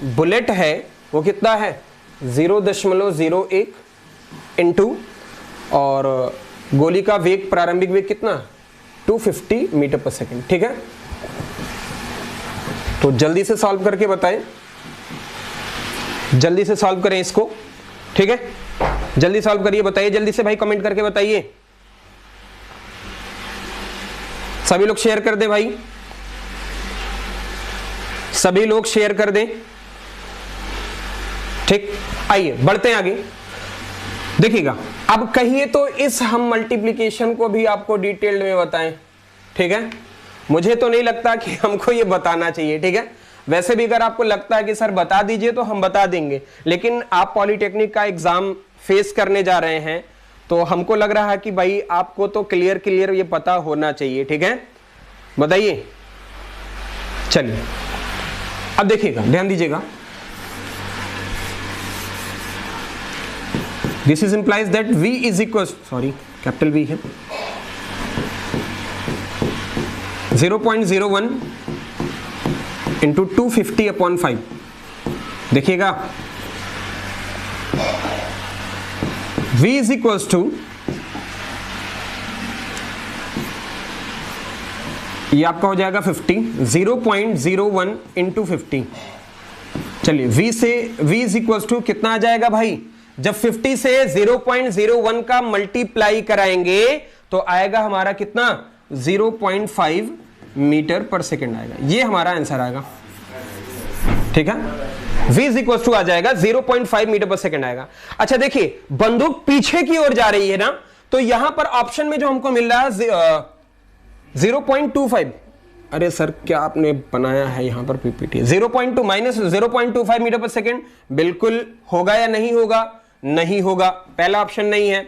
Speaker 1: बुलेट है वो कितना है 0.01 इंटू, और गोली का वेग प्रारंभिक वेग कितना 250 मीटर पर सेकेंड। ठीक है, तो जल्दी से सॉल्व करके बताएं, जल्दी से सॉल्व करें इसको। ठीक है, जल्दी सॉल्व करिए, बताइए जल्दी से भाई, कमेंट करके बताइए। सभी लोग शेयर कर दें भाई, सभी लोग शेयर कर दें। ठीक, आइए बढ़ते हैं आगे। देखिएगा अब कहिए तो इस हम मल्टीप्लिकेशन को भी आपको डिटेल्ड में बताएं। ठीक है, मुझे तो नहीं लगता कि हमको ये बताना चाहिए। ठीक है, वैसे भी अगर आपको लगता है कि सर बता दीजिए तो हम बता देंगे, लेकिन आप पॉलिटेक्निक का एग्जाम फेस करने जा रहे हैं तो हमको लग रहा है कि भाई आपको तो क्लियर ये पता होना चाहिए। ठीक है, बताइए। चलिए अब देखिएगा, ध्यान दीजिएगा। This is implies that v is equal, sorry capital V है, 0.01 इंटू 250/5। देखिएगा v इज इक्वल टू, ये आपका हो जाएगा 50, 0.01 इंटू 50। चलिए v इज इक्वल टू कितना आ जाएगा भाई, जब 50 से 0.01 का मल्टीप्लाई कराएंगे तो आएगा हमारा कितना, 0.5 मीटर पर सेकेंड आएगा। ये हमारा आंसर आएगा। ठीक है, v इज इक्वल टू आ जाएगा 0.5 मीटर पर सेकेंड आएगा। अच्छा देखिए, बंदूक पीछे की ओर जा रही है ना, तो यहां पर ऑप्शन में जो हमको मिल रहा है 0.25, अरे सर क्या आपने बनाया है यहां पर पीपीटी, 0.2 माइनस 0.25 मीटर पर सेकेंड, बिल्कुल होगा या नहीं होगा, नहीं होगा, पहला ऑप्शन नहीं है।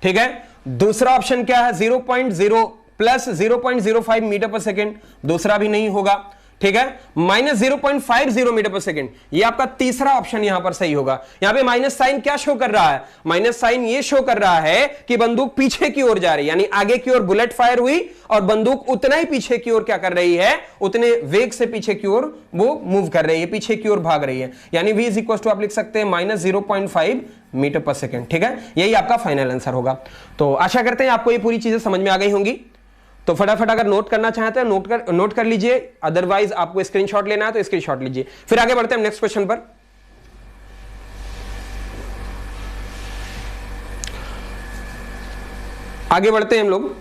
Speaker 1: ठीक है, दूसरा ऑप्शन क्या है, 0.0 प्लस 0.05 मीटर पर सेकेंड, दूसरा भी नहीं होगा। ठीक है, माइनस 0.50 मीटर पर सेकेंड, ये आपका तीसरा ऑप्शन यहां पर सही होगा। यहां पे माइनस साइन क्या शो कर रहा है, माइनस साइन ये शो कर रहा है कि बंदूक पीछे की ओर जा रही है, यानी आगे की ओर बुलेट फायर हुई और बंदूक उतना ही पीछे की ओर क्या कर रही है, उतने वेग से पीछे की ओर वो मूव कर रही है, पीछे की ओर भाग रही है। यानी v इज इक्वल टू आप लिख सकते हैं माइनस 0.5 मीटर पर सेकेंड। ठीक है, यही आपका फाइनल आंसर होगा। तो आशा करते हैं आपको ये पूरी चीजें समझ में आ गई होंगी। तो फटाफट अगर नोट करना चाहते हैं नोट कर लीजिए, अदरवाइज आपको स्क्रीनशॉट लेना है तो स्क्रीनशॉट लीजिए। फिर आगे बढ़ते हैं नेक्स्ट क्वेश्चन पर। आगे बढ़ते हैं हम लोग।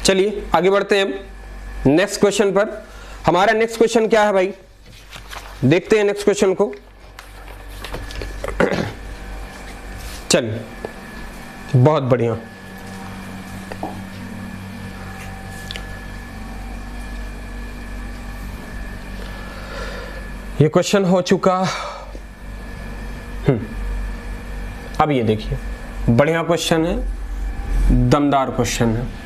Speaker 1: चलिए आगे बढ़ते हैं नेक्स्ट क्वेश्चन पर। हमारा नेक्स्ट क्वेश्चन क्या है भाई, देखते हैं नेक्स्ट क्वेश्चन को। चलिए, बहुत बढ़िया। ये क्वेश्चन हो चुका। अब ये देखिए, बढ़िया क्वेश्चन है, दमदार क्वेश्चन है।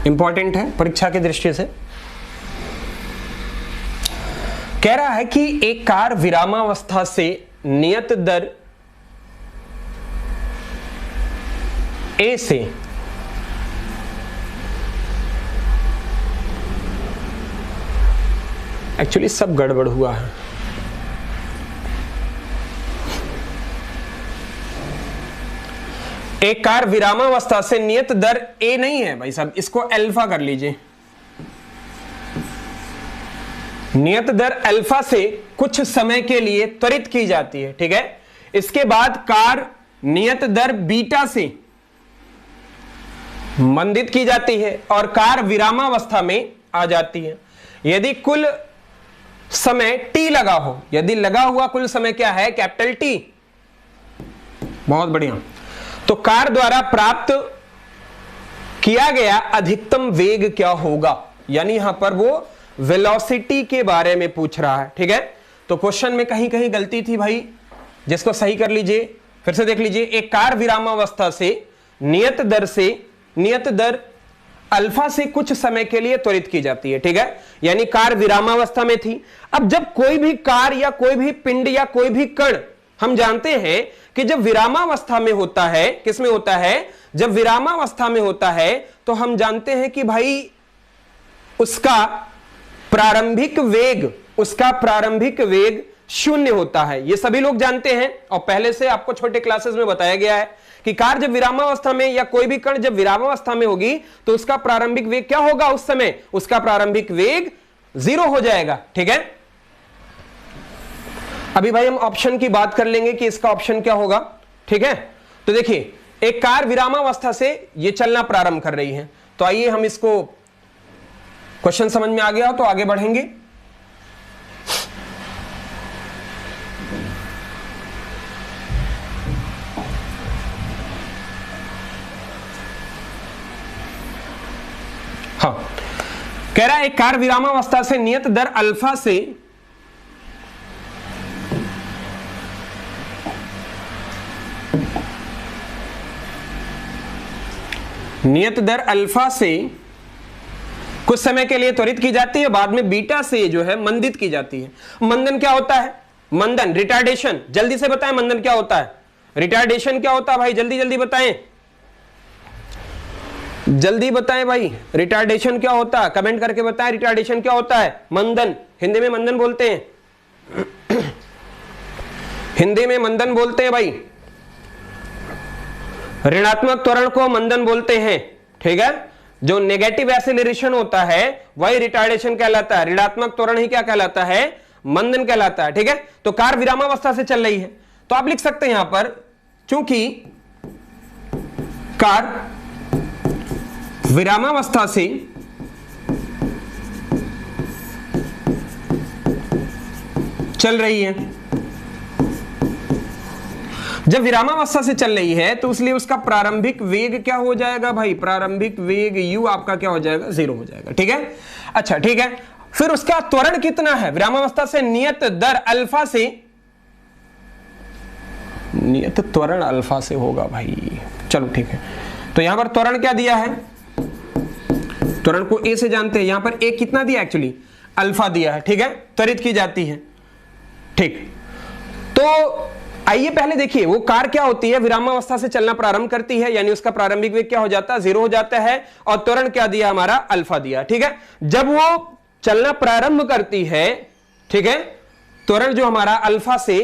Speaker 1: इंपॉर्टेंट है परीक्षा की दृष्टि से। कह रहा है कि एक कार विरामावस्था से नियत दर ए से एक्चुअली सब गड़बड़ हुआ है। एक कार विरामावस्था से नियत दर ए नहीं है भाई साहब, इसको अल्फा कर लीजिए। नियत दर अल्फा से कुछ समय के लिए त्वरित की जाती है। ठीक है, इसके बाद कार नियत दर बीटा से मंदित की जाती है और कार विरामावस्था में आ जाती है। यदि कुल समय टी लगा हो, यदि लगा हुआ कुल समय क्या है, कैपिटल टी। बहुत बढ़िया। तो कार द्वारा प्राप्त किया गया अधिकतम वेग क्या होगा, यानी यहां पर वो वेलोसिटी के बारे में पूछ रहा है। ठीक है, तो क्वेश्चन में कहीं कहीं गलती थी भाई, जिसको सही कर लीजिए। फिर से देख लीजिए, एक कार विरामावस्था से नियत दर अल्फा से कुछ समय के लिए त्वरित की जाती है। ठीक है, यानी कार विरामावस्था में थी। अब जब कोई भी कार या कोई भी पिंड या कोई भी कण, हम जानते हैं कि जब विरामावस्था में होता है, किसमें होता है, जब विरामावस्था में होता है तो हम जानते हैं कि भाई उसका प्रारंभिक वेग शून्य होता है। ये सभी लोग जानते हैं और पहले से आपको छोटे क्लासेस में बताया गया है कि कार जब विरामावस्था में या कोई भी कण जब विरामावस्था में होगी तो उसका प्रारंभिक वेग क्या होगा, उस समय उसका प्रारंभिक वेग 0 हो जाएगा। ठीक है, अभी भाई हम ऑप्शन की बात कर लेंगे कि इसका ऑप्शन क्या होगा। ठीक है, तो देखिए एक कार विरामावस्था से ये चलना प्रारंभ कर रही है। तो आइए हम इसको, क्वेश्चन समझ में आ गया हो तो आगे बढ़ेंगे। हाँ, कह रहा है एक कार विरामावस्था से नियत दर अल्फा से नियत दर अल्फा से कुछ समय के लिए त्वरित की जाती है, बाद में बीटा से जो है मंदित की जाती है। मंदन क्या होता है? मंदन रिटार्डेशन, जल्दी से बताएं मंदन क्या होता है? रिटार्डेशन क्या होता है भाई? जल्दी जल्दी बताएं, जल्दी बताएं भाई, रिटार्डेशन क्या होता है? कमेंट करके बताएं रिटार्डेशन क्या होता है। मंदन, हिंदी में मंदन बोलते हैं, हिंदी में मंदन बोलते हैं भाई। ऋणात्मक त्वरण को मंदन बोलते हैं, ठीक है। जो नेगेटिव एक्सेलरेशन होता है वही रिटार्डेशन कहलाता है, ऋणात्मक त्वरण ही क्या कहलाता है? मंदन कहलाता है, ठीक है। तो कार विरामावस्था से चल रही है, तो आप लिख सकते हैं यहां पर, चूंकि कार विरामावस्था से चल रही है, जब विरामावस्था से चल रही है तो इसलिए उसका प्रारंभिक वेग क्या हो जाएगा भाई? प्रारंभिक वेग u आपका क्या हो जाएगा? 0 हो जाएगा, ठीक है। अच्छा ठीक है, फिर उसका त्वरण कितना है? विरामावस्था से नियत दर अल्फा से, नियत त्वरण अल्फा से होगा भाई, चलो ठीक है। तो यहां पर त्वरण क्या दिया है? त्वरण को a से जानते हैं, यहां पर a कितना दिया? एक्चुअली अल्फा दिया है, ठीक है। त्वरित की जाती है, ठीक। तो आइए पहले देखिए वो कार क्या होती है, विरामावस्था से चलना प्रारंभ करती है, यानी उसका प्रारंभिक वेग क्या हो जाता है? 0 हो जाता है, और त्वरण क्या दिया हमारा? अल्फा दिया, ठीक है। जब वो चलना प्रारंभ करती है, ठीक है, त्वरण जो हमारा अल्फा से,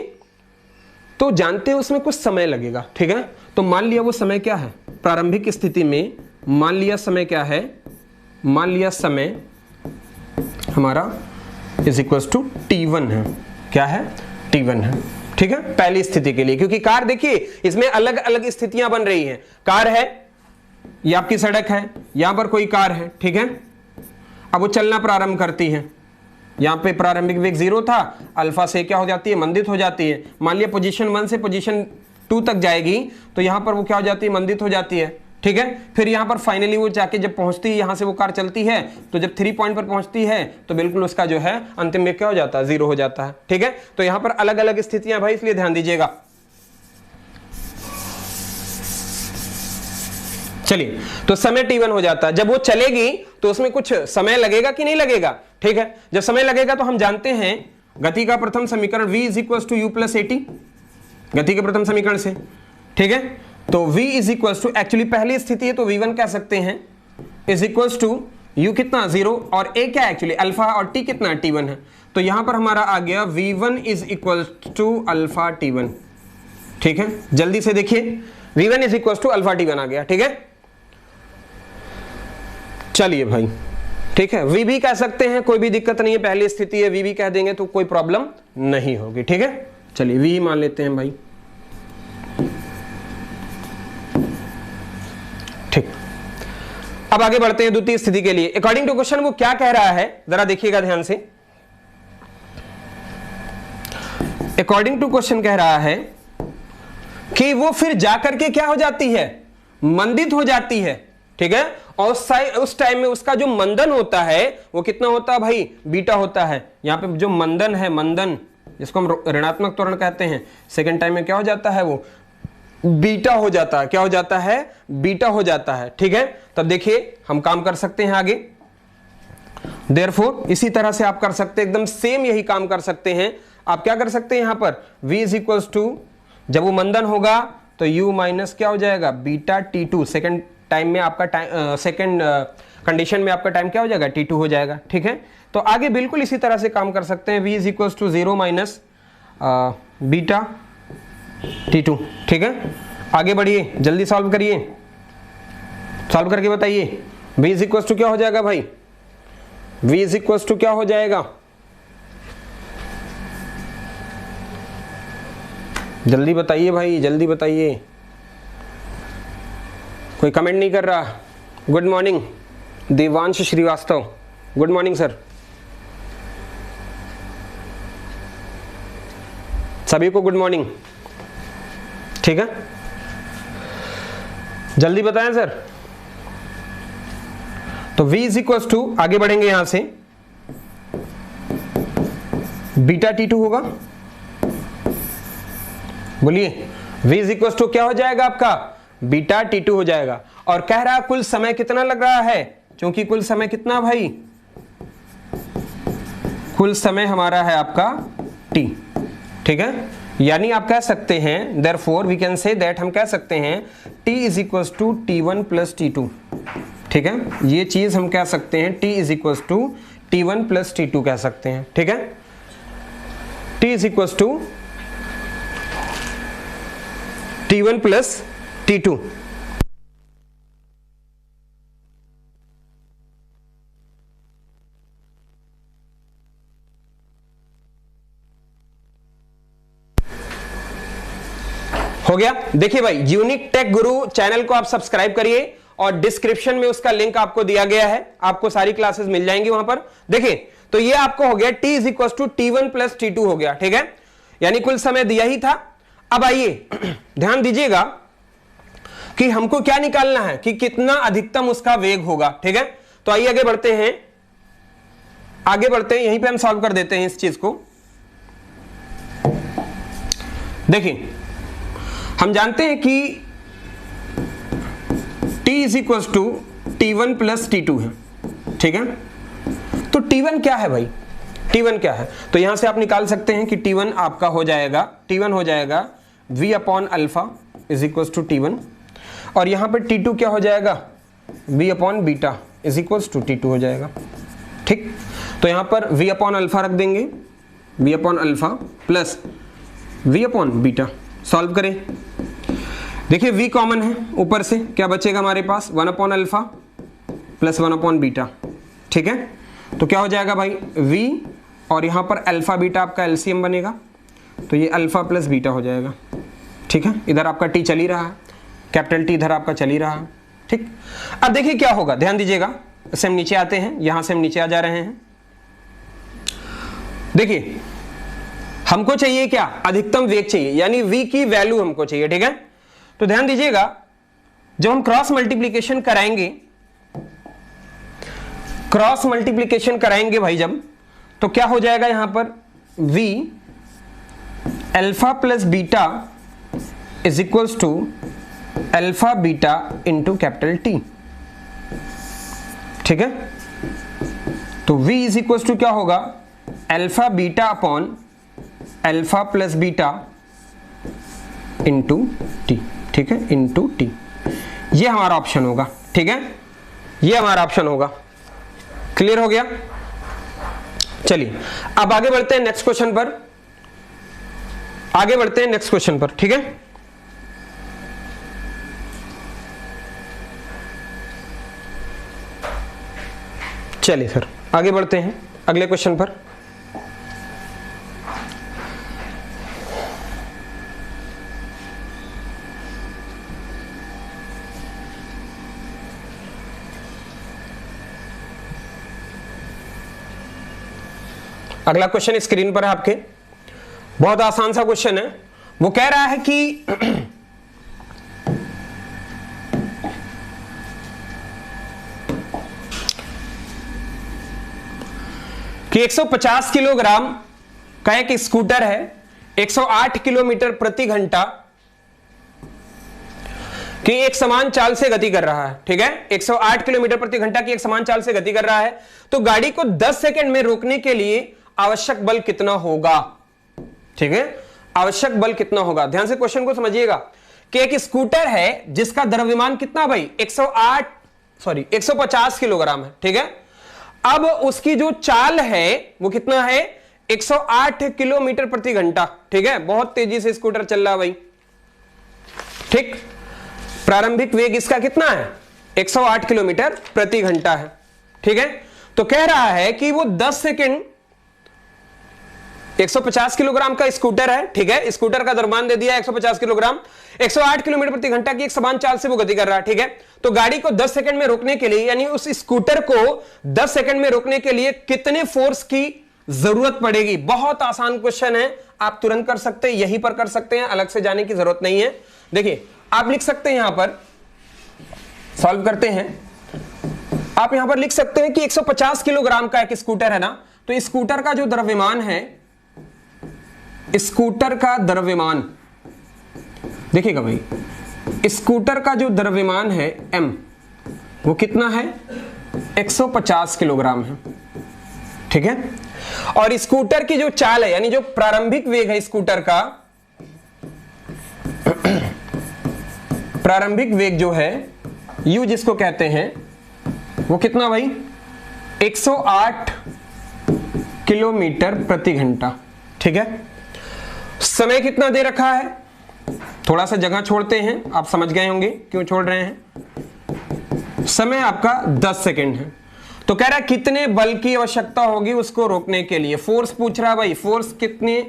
Speaker 1: तो जानते हैं उसमें कुछ समय लगेगा, ठीक है। तो मान लिया वो समय क्या है प्रारंभिक स्थिति में? मान लिया समय क्या है? मान लिया समय हमारा इज इक्वल टू t1 है। क्या है? t1 है, ठीक है, पहली स्थिति के लिए। क्योंकि कार देखिए इसमें अलग अलग स्थितियां बन रही हैं। कार है, ये आपकी सड़क है, यहां पर कोई कार है, ठीक है। अब वो चलना प्रारंभ करती है, यहां पे प्रारंभिक वेग 0 था, अल्फा से क्या हो जाती है? मंदित हो जाती है। मान लिया पोजीशन 1 से पोजीशन 2 तक जाएगी, तो यहां पर वो क्या हो जाती है? मंदित हो जाती है, ठीक है। फिर यहां पर फाइनली वो जाके जब पहुंचती है, यहां से वो कार चलती है, तो जब 3 पॉइंट पर पहुंचती है तो बिल्कुल उसका जो है अंतिम वेग क्या हो जाता है? 0 हो जाता है, ठीक है। तो यहां पर अलग अलग स्थितियां भाई, इसलिए ध्यान दीजिएगा। चलिए, तो समय t1 हो जाता है। जब वो चलेगी तो उसमें कुछ समय लगेगा कि नहीं लगेगा? ठीक है, जब समय लगेगा तो हम जानते हैं गति का प्रथम समीकरण v is equal to u plus at, गति के प्रथम समीकरण से, ठीक है। तो v is equal to, actually पहली स्थिति है तो v1 कह सकते हैं, इज इक्वल टू u कितना? 0, और a क्या है? एक्चुअली अल्फा, और t कितना? t1 है। तो यहां पर हमारा आ गया v1 is equal to alpha t1, ठीक है। जल्दी से देखिए, v1 is equal to alpha t1 आ गया, ठीक है। चलिए भाई, ठीक है, v भी कह सकते हैं, कोई भी दिक्कत नहीं है, पहली स्थिति है, v भी कह देंगे तो कोई प्रॉब्लम नहीं होगी, ठीक है। चलिए v ही मान लेते हैं भाई, ठीक। अब आगे बढ़ते हैं द्वितीय स्थिति के लिए। अकॉर्डिंग टू क्वेश्चन वो क्या कह रहा है, जरा देखिएगा ध्यान से। अकॉर्डिंग टू क्वेश्चन कह रहा है कि वो फिर जाकर के क्या हो जाती है? मंदित हो जाती है, ठीक है। और उस टाइम में उसका जो मंदन होता है वो कितना होता है भाई? बीटा होता है। यहां पे जो मंदन है, मंदन जिसको हम ऋणात्मक त्वरण कहते हैं, सेकेंड टाइम में क्या हो जाता है? वो बीटा हो जाता है। क्या हो जाता है? बीटा हो जाता है, ठीक है। तब देखिए हम काम कर सकते हैं आगे। देयरफॉर इसी तरह से आप कर सकते हैं, एकदम सेम यही काम कर सकते हैं। आप क्या कर सकते हैं यहां पर? v इज इक्वल्स टू, जब वो मंदन होगा तो u माइनस क्या हो जाएगा? Beta t2। सेकेंड टाइम में आपका सेकेंड कंडीशन में आपका टाइम क्या हो जाएगा? t2 हो जाएगा, ठीक है। तो आगे बिल्कुल इसी तरह से काम कर सकते हैं। v is equals to 0 minus beta t2, ठीक है। आगे बढ़िए, जल्दी सॉल्व करिए, सॉल्व करके बताइए। v इज इक्वल्स टू क्या हो जाएगा भाई? v इज इक्वल्स टू क्या हो जाएगा? जल्दी बताइए भाई, जल्दी बताइए। कोई कमेंट नहीं कर रहा। Good morning Devansh Shrivastava, good morning sir. सभी को गुड मॉर्निंग। ठीक है, जल्दी बताएं सर। तो v इज इक्वल टू, आगे बढ़ेंगे यहां से, बीटा T2 होगा। बोलिए v इज इक्वल टू क्या हो जाएगा आपका, बीटा T2 हो जाएगा। और कह रहा कुल समय कितना लग रहा है, क्योंकि कुल समय कितना भाई, कुल समय हमारा है आपका t। ठीक है, यानी आप कह सकते हैं therefore we can say that, हम कह सकते हैं t is equal to T1 plus T2। ठीक है, ये चीज हम कह सकते हैं t is equal to T1 plus T2 कह सकते हैं। ठीक है, t is equal to T1 plus T2। हो गया। देखिए भाई, यूनिक टेक गुरु चैनल को आप सब्सक्राइब करिए और डिस्क्रिप्शन में उसका लिंक आपको दिया गया है, आपको सारी क्लासेस मिल जाएंगी वहां पर। देखिए, तो ये आपको हो गया t is equal to T1 plus T2 हो गया। ठीक है, यानी कुल समय दिया ही था। अब आइए ध्यान दीजिएगा कि हमको क्या निकालना है कि कितना अधिकतम उसका वेग होगा। ठीक है, तो आइए आगे बढ़ते हैं, आगे बढ़ते हैं, यहीं पे हम सॉल्व कर देते हैं इस चीज को। देखिए, हम जानते हैं कि t is equal to T1 plus T2 है। ठीक है, तो T1 क्या है भाई, T1 क्या है, तो यहां से आप निकाल सकते हैं कि T1 आपका हो जाएगा, T1 हो जाएगा v upon alpha is equal to T1, और यहां पे T2 क्या हो जाएगा, v upon beta is equal to T2 हो जाएगा। ठीक, तो यहां पर v अपॉन अल्फा रख देंगे, v upon alpha plus v upon beta. Solve करें, देखिए v कॉमन है, ऊपर से क्या बचेगा हमारे पास, 1 upon alpha plus 1 upon beta. ठीक है, तो क्या हो जाएगा भाई v, और यहां पर अल्फा बीटा आपका एलसीएम बनेगा, तो ये अल्फा प्लस बीटा हो जाएगा। ठीक है, इधर आपका t चल ही रहा है, कैपिटल T इधर आपका चल ही रहा है। ठीक, अब देखिए क्या होगा, ध्यान दीजिएगा, इससे हम नीचे आते हैं, यहां से हम नीचे आ जा रहे हैं। देखिए, हमको चाहिए क्या, अधिकतम वेग चाहिए, यानी v की वैल्यू हमको चाहिए। ठीक है, तो ध्यान दीजिएगा, जब हम क्रॉस मल्टीप्लिकेशन कराएंगे, क्रॉस मल्टीप्लिकेशन कराएंगे भाई जब, तो क्या हो जाएगा यहां पर v alpha plus beta is equals to alpha beta into capital T। ठीक है, तो v इज इक्वल्स टू क्या होगा, alpha beta upon alpha plus beta into T। ठीक है, इंटू T, ये हमारा ऑप्शन होगा। ठीक है, ये हमारा ऑप्शन होगा। क्लियर हो गया, चलिए अब आगे बढ़ते हैं नेक्स्ट क्वेश्चन पर, आगे बढ़ते हैं नेक्स्ट क्वेश्चन पर। ठीक है, चलिए सर आगे बढ़ते हैं अगले क्वेश्चन पर। अगला क्वेश्चन स्क्रीन पर है आपके, बहुत आसान सा क्वेश्चन है। वो कह रहा है कि कि 150 किलोग्राम का एक स्कूटर है, 108 किलोमीटर प्रति घंटा की एक समान चाल से गति कर रहा है। ठीक है, 108 किलोमीटर प्रति घंटा की एक समान चाल से गति कर रहा है, तो गाड़ी को 10 सेकंड में रोकने के लिए आवश्यक बल कितना होगा। ठीक है, आवश्यक बल कितना होगा, ध्यान से क्वेश्चन को समझिएगा कि एक स्कूटर है जिसका द्रव्यमान कितना भाई 150 किलोग्राम है। ठीक है, अब उसकी जो चाल है वो कितना है 108 किलोमीटर प्रति घंटा। ठीक है, बहुत तेजी से स्कूटर चल रहा है भाई। ठीक, प्रारंभिक वेग इसका कितना है 108 किलोमीटर प्रति घंटा है। ठीक है, तो कह रहा है कि वो 10 सेकंड 150 किलोग्राम का स्कूटर है, ठीक है, स्कूटर का द्रव्यमान दे दिया 150 किलोग्राम, 108 किलोमीटर प्रति घंटा की एक समान चाल से वो गति कर रहा है, ठीक है। तो गाड़ी को 10 सेकंड में रोकने के लिए, यानी उस स्कूटर को 10 सेकंड में रोकने के लिए कितने फोर्स की जरूरत पड़ेगी? बहुत आसान क्वेश्चन है, आप तुरंत कर सकते हैं, यहीं पर कर सकते हैं, अलग से जाने की जरूरत नहीं है। देखिए आप लिख सकते हैं, यहां पर सॉल्व करते हैं, आप यहां पर लिख सकते हैं कि 150 किलोग्राम का एक स्कूटर है ना, तो स्कूटर का जो द्रव्यमान है, स्कूटर का द्रव्यमान देखिएगा भाई, स्कूटर का जो द्रव्यमान है m, वो कितना है? 150 किलोग्राम है, ठीक है। और स्कूटर की जो चाल है, यानी जो प्रारंभिक वेग है स्कूटर का, प्रारंभिक वेग जो है u जिसको कहते हैं, वो कितना भाई? 108 किलोमीटर प्रति घंटा, ठीक है। समय कितना दे रखा है? थोड़ा सा जगह छोड़ते हैं, आप समझ गए होंगे क्यों छोड़ रहे हैं। समय आपका 10 सेकंड है। तो कह रहा है कितने बल की आवश्यकता होगी उसको रोकने के लिए। फोर्स पूछ रहा है भाई, फोर्स कितने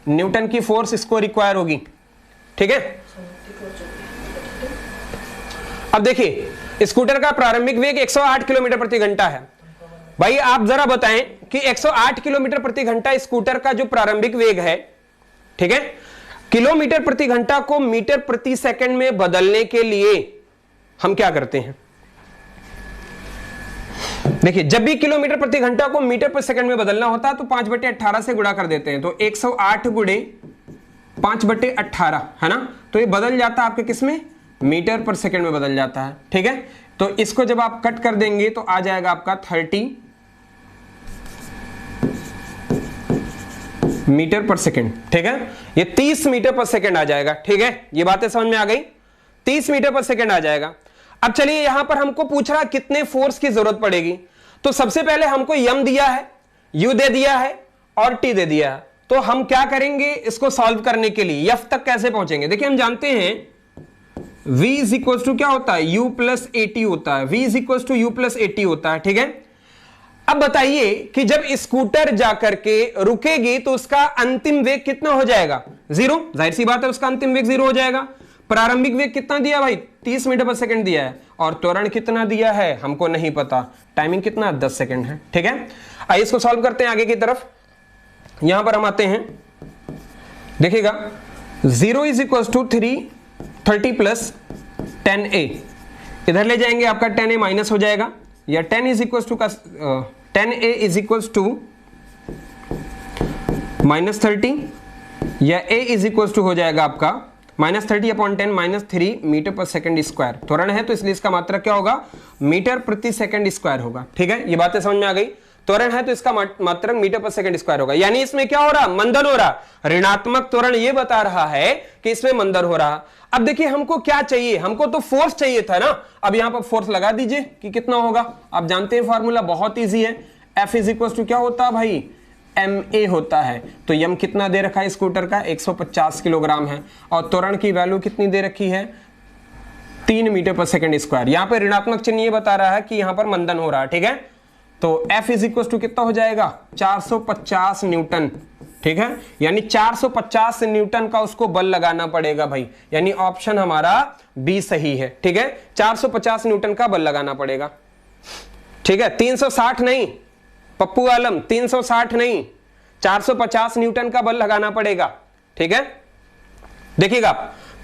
Speaker 1: न्यूटन की फोर्स इसको रिक्वायर होगी, ठीक है। अब देखिए स्कूटर का प्रारंभिक वेग 108 किलोमीटर प्रति घंटा है। भाई आप जरा बताएं कि 108 किलोमीटर प्रति घंटा स्कूटर का जो प्रारंभिक वेग है, ठीक है, किलोमीटर प्रति घंटा को मीटर प्रति सेकंड में बदलने के लिए हम क्या करते हैं? देखिए जब भी किलोमीटर प्रति घंटा को मीटर प्रति सेकंड में बदलना होता है तो 5/18 से गुणा कर देते हैं, तो 108 गुणे 5/18 है ना, तो ये बदल जाता है आपके किसमें? मीटर पर सेकंड में बदल जाता है, ठीक है। तो इसको जब आप कट कर देंगे तो आ जाएगा आपका 30 मीटर पर सेकंड, ठीक है। ये 30 मीटर पर सेकंड आ जाएगा, ठीक है। ये बातें समझ में आ गई, 30 मीटर पर सेकंड आ जाएगा। अब चलिए यहां पर हमको पूछ रहा कितने फोर्स की जरूरत पड़ेगी। तो सबसे पहले हमको m दिया है, u दे दिया है और t दे दिया है। तो हम क्या करेंगे इसको सॉल्व करने के लिए? f तक कैसे पहुंचेंगे? देखिए हम जानते हैं v इज इक्वल टू क्या होता है? u प्लस at होता है, v is equal to u plus at होता है, ठीक है। अब बताइए कि जब स्कूटर जाकर के रुकेगी तो उसका अंतिम वेग कितना हो जाएगा? 0। जाहिर सी बात है उसका अंतिम वेग 0 हो जाएगा। प्रारंभिक वेग कितना दिया भाई? 30 मीटर पर सेकंड दिया है, और त्वरण कितना दिया है हमको नहीं पता। टाइमिंग कितना? 10 सेकंड है, ठीक है। आइए इसको सॉल्व करते हैं आगे की तरफ। यहां पर हम आते हैं, देखिएगा 0 is equal to 30 plus 10a, इधर ले जाएंगे आपका 10a माइनस हो जाएगा, या 10 is equal to 10a is equal to -30, या a इज इक्वल टू हो जाएगा आपका -30/10 -3 मीटर पर सेकंड स्क्वायर। त्वरण है तो इसलिए इसका मात्रक क्या होगा? मीटर प्रति सेकंड स्क्वायर होगा, ठीक है। ये बातें समझ में आ गई। त्वरण है तो इसका मात्रक मीटर पर सेकंड स्क्वायर होगा, यानी इसमें क्या हो रहा? मंदन हो रहा। ऋणात्मक त्वरण ये बता रहा है कि इसमें मंदन हो रहा। अब देखिए हमको क्या चाहिए? हमको तो फोर्स चाहिए था ना। अब यहां पर फोर्स लगा दीजिए कि कितना होगा। आप जानते हैं फॉर्मूला बहुत ईजी है, F इज इक्वल टू क्या होता है भाई? ma होता है। तो यम कितना दे रखा है स्कूटर का? 150 किलोग्राम है, और त्वरण की वैल्यू कितनी दे रखी है? 3 मीटर पर सेकंड स्क्वायर। यहां पर ऋणात्मक चिन्ह ये बता रहा है कि यहां पर मंदन हो रहा है, ठीक है। तो F इज इक्वल टू कितना हो जाएगा? 450 न्यूटन, ठीक है। यानी 450 न्यूटन का उसको बल लगाना पड़ेगा भाई, यानी ऑप्शन हमारा बी सही है, ठीक है। 450 न्यूटन का बल लगाना पड़ेगा, ठीक है। 360 नहीं पप्पू आलम, 360 नहीं, 450 न्यूटन का बल लगाना पड़ेगा, ठीक है। देखिएगा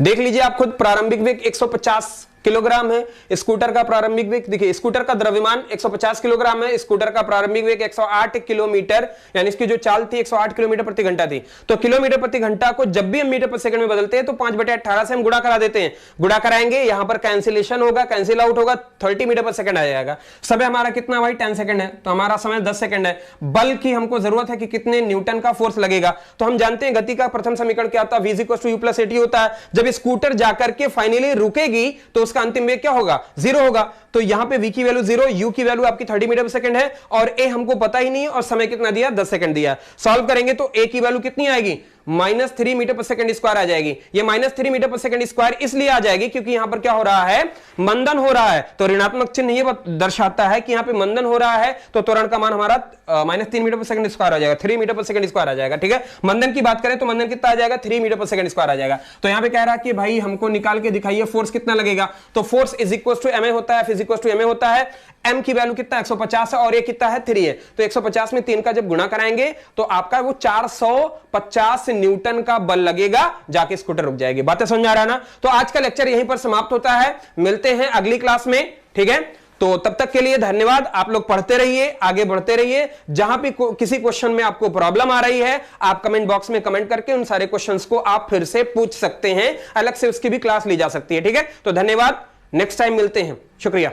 Speaker 1: देख लीजिए आप खुद, प्रारंभिक वेग 150 किलोग्राम है, स्कूटर का प्रारंभिक वेग देखिए, स्कूटर का द्रव्यमान 150 किलोग्राम है, स्कूटर का प्रारंभिक वेग 108 किलोमीटर, यानी इसकी जो चाल थी 108 किलोमीटर प्रति घंटा थी। तो किलोमीटर प्रति घंटा को जब भी हम मीटर प्रति सेकंड में बदलते हैं तो 5/18 से हम गुणा करा देते हैं। गुणा कराएंगे, यहां पर कैंसिलेशन होगा, कैंसिल आउट होगा, 30 मीटर पर सेकंड आ जाएगा। समय हमारा कितना भाई? 10 सेकंड है, तो हमारा समय 10 सेकंड है। बल की हमको जरूरत है कि कितने न्यूटन का फोर्स लगेगा। तो हम जानते हैं गति का प्रथम समीकरण क्या होता है? v = u + at होता है। जब स्कूटर जाकर के फाइनली रुकेगी तो उसका अंतिम वेग क्या होगा? 0 होगा। तो यहां पे v की वैल्यू 0, u की वैल्यू आपकी 30 मीटर पर सेकंड है, और a हमको पता ही नहीं है, और समय कितना दिया? 10 सेकंड दिया। सॉल्व करेंगे तो a की वैल्यू कितनी आएगी? -3 मीटर पर सेकंड स्क्वायर आ जाएगी। ये -3 मीटर पर सेकंड स्क्वायर इसलिए आ जाएगी क्योंकि यहां पर क्या हो रहा है, मंदन हो रहा है। तो ऋणात्मक चिन्ह ये दर्शाता है कि यहां पे मंदन हो रहा है, तो त्वरण का मान हमारा -3 मीटर पर सेकंड स्क्वायर आ जाएगा, 3 मीटर पर सेकंड स्क्वायर आ जाएगा। ठीक है, मंदन की बात करें तो मंदन कितना आ जाएगा, 3 मीटर पर सेकंड स्क्वायर आ जाएगा। तो यहां पे कह रहा है कि भाई हमको निकाल के दिखाइए फोर्स कितना लगेगा। तो force is equal to ma होता है, F is equal to ma होता है। m की वैल्यू कितना 150 है और ये कितना है 3 है। तो 150 में 3 का जब गुणा कराएंगे तो आपका वो 450 न्यूटन का बल लगेगा, जाके स्कूटर रुक जाएगी। बातें समझ में आ रहा है ना। तो आज का लेक्चर यहीं पर समाप्त होता है, मिलते हैं अगली क्लास में। ठीक है, तो तब तक के लिए धन्यवाद। आप लोग पढ़ते रहिए, आगे बढ़ते रहिए। जहां भी किसी क्वेश्चन में आपको प्रॉब्लम आ रही है, आप कमेंट बॉक्स में कमेंट करके उन सारे क्वेश्चंस को आप फिर से पूछ सकते हैं, अलग से उसकी भी क्लास ली जा सकती है। ठीक है, तो धन्यवाद, नेक्स्ट टाइम मिलते हैं, शुक्रिया।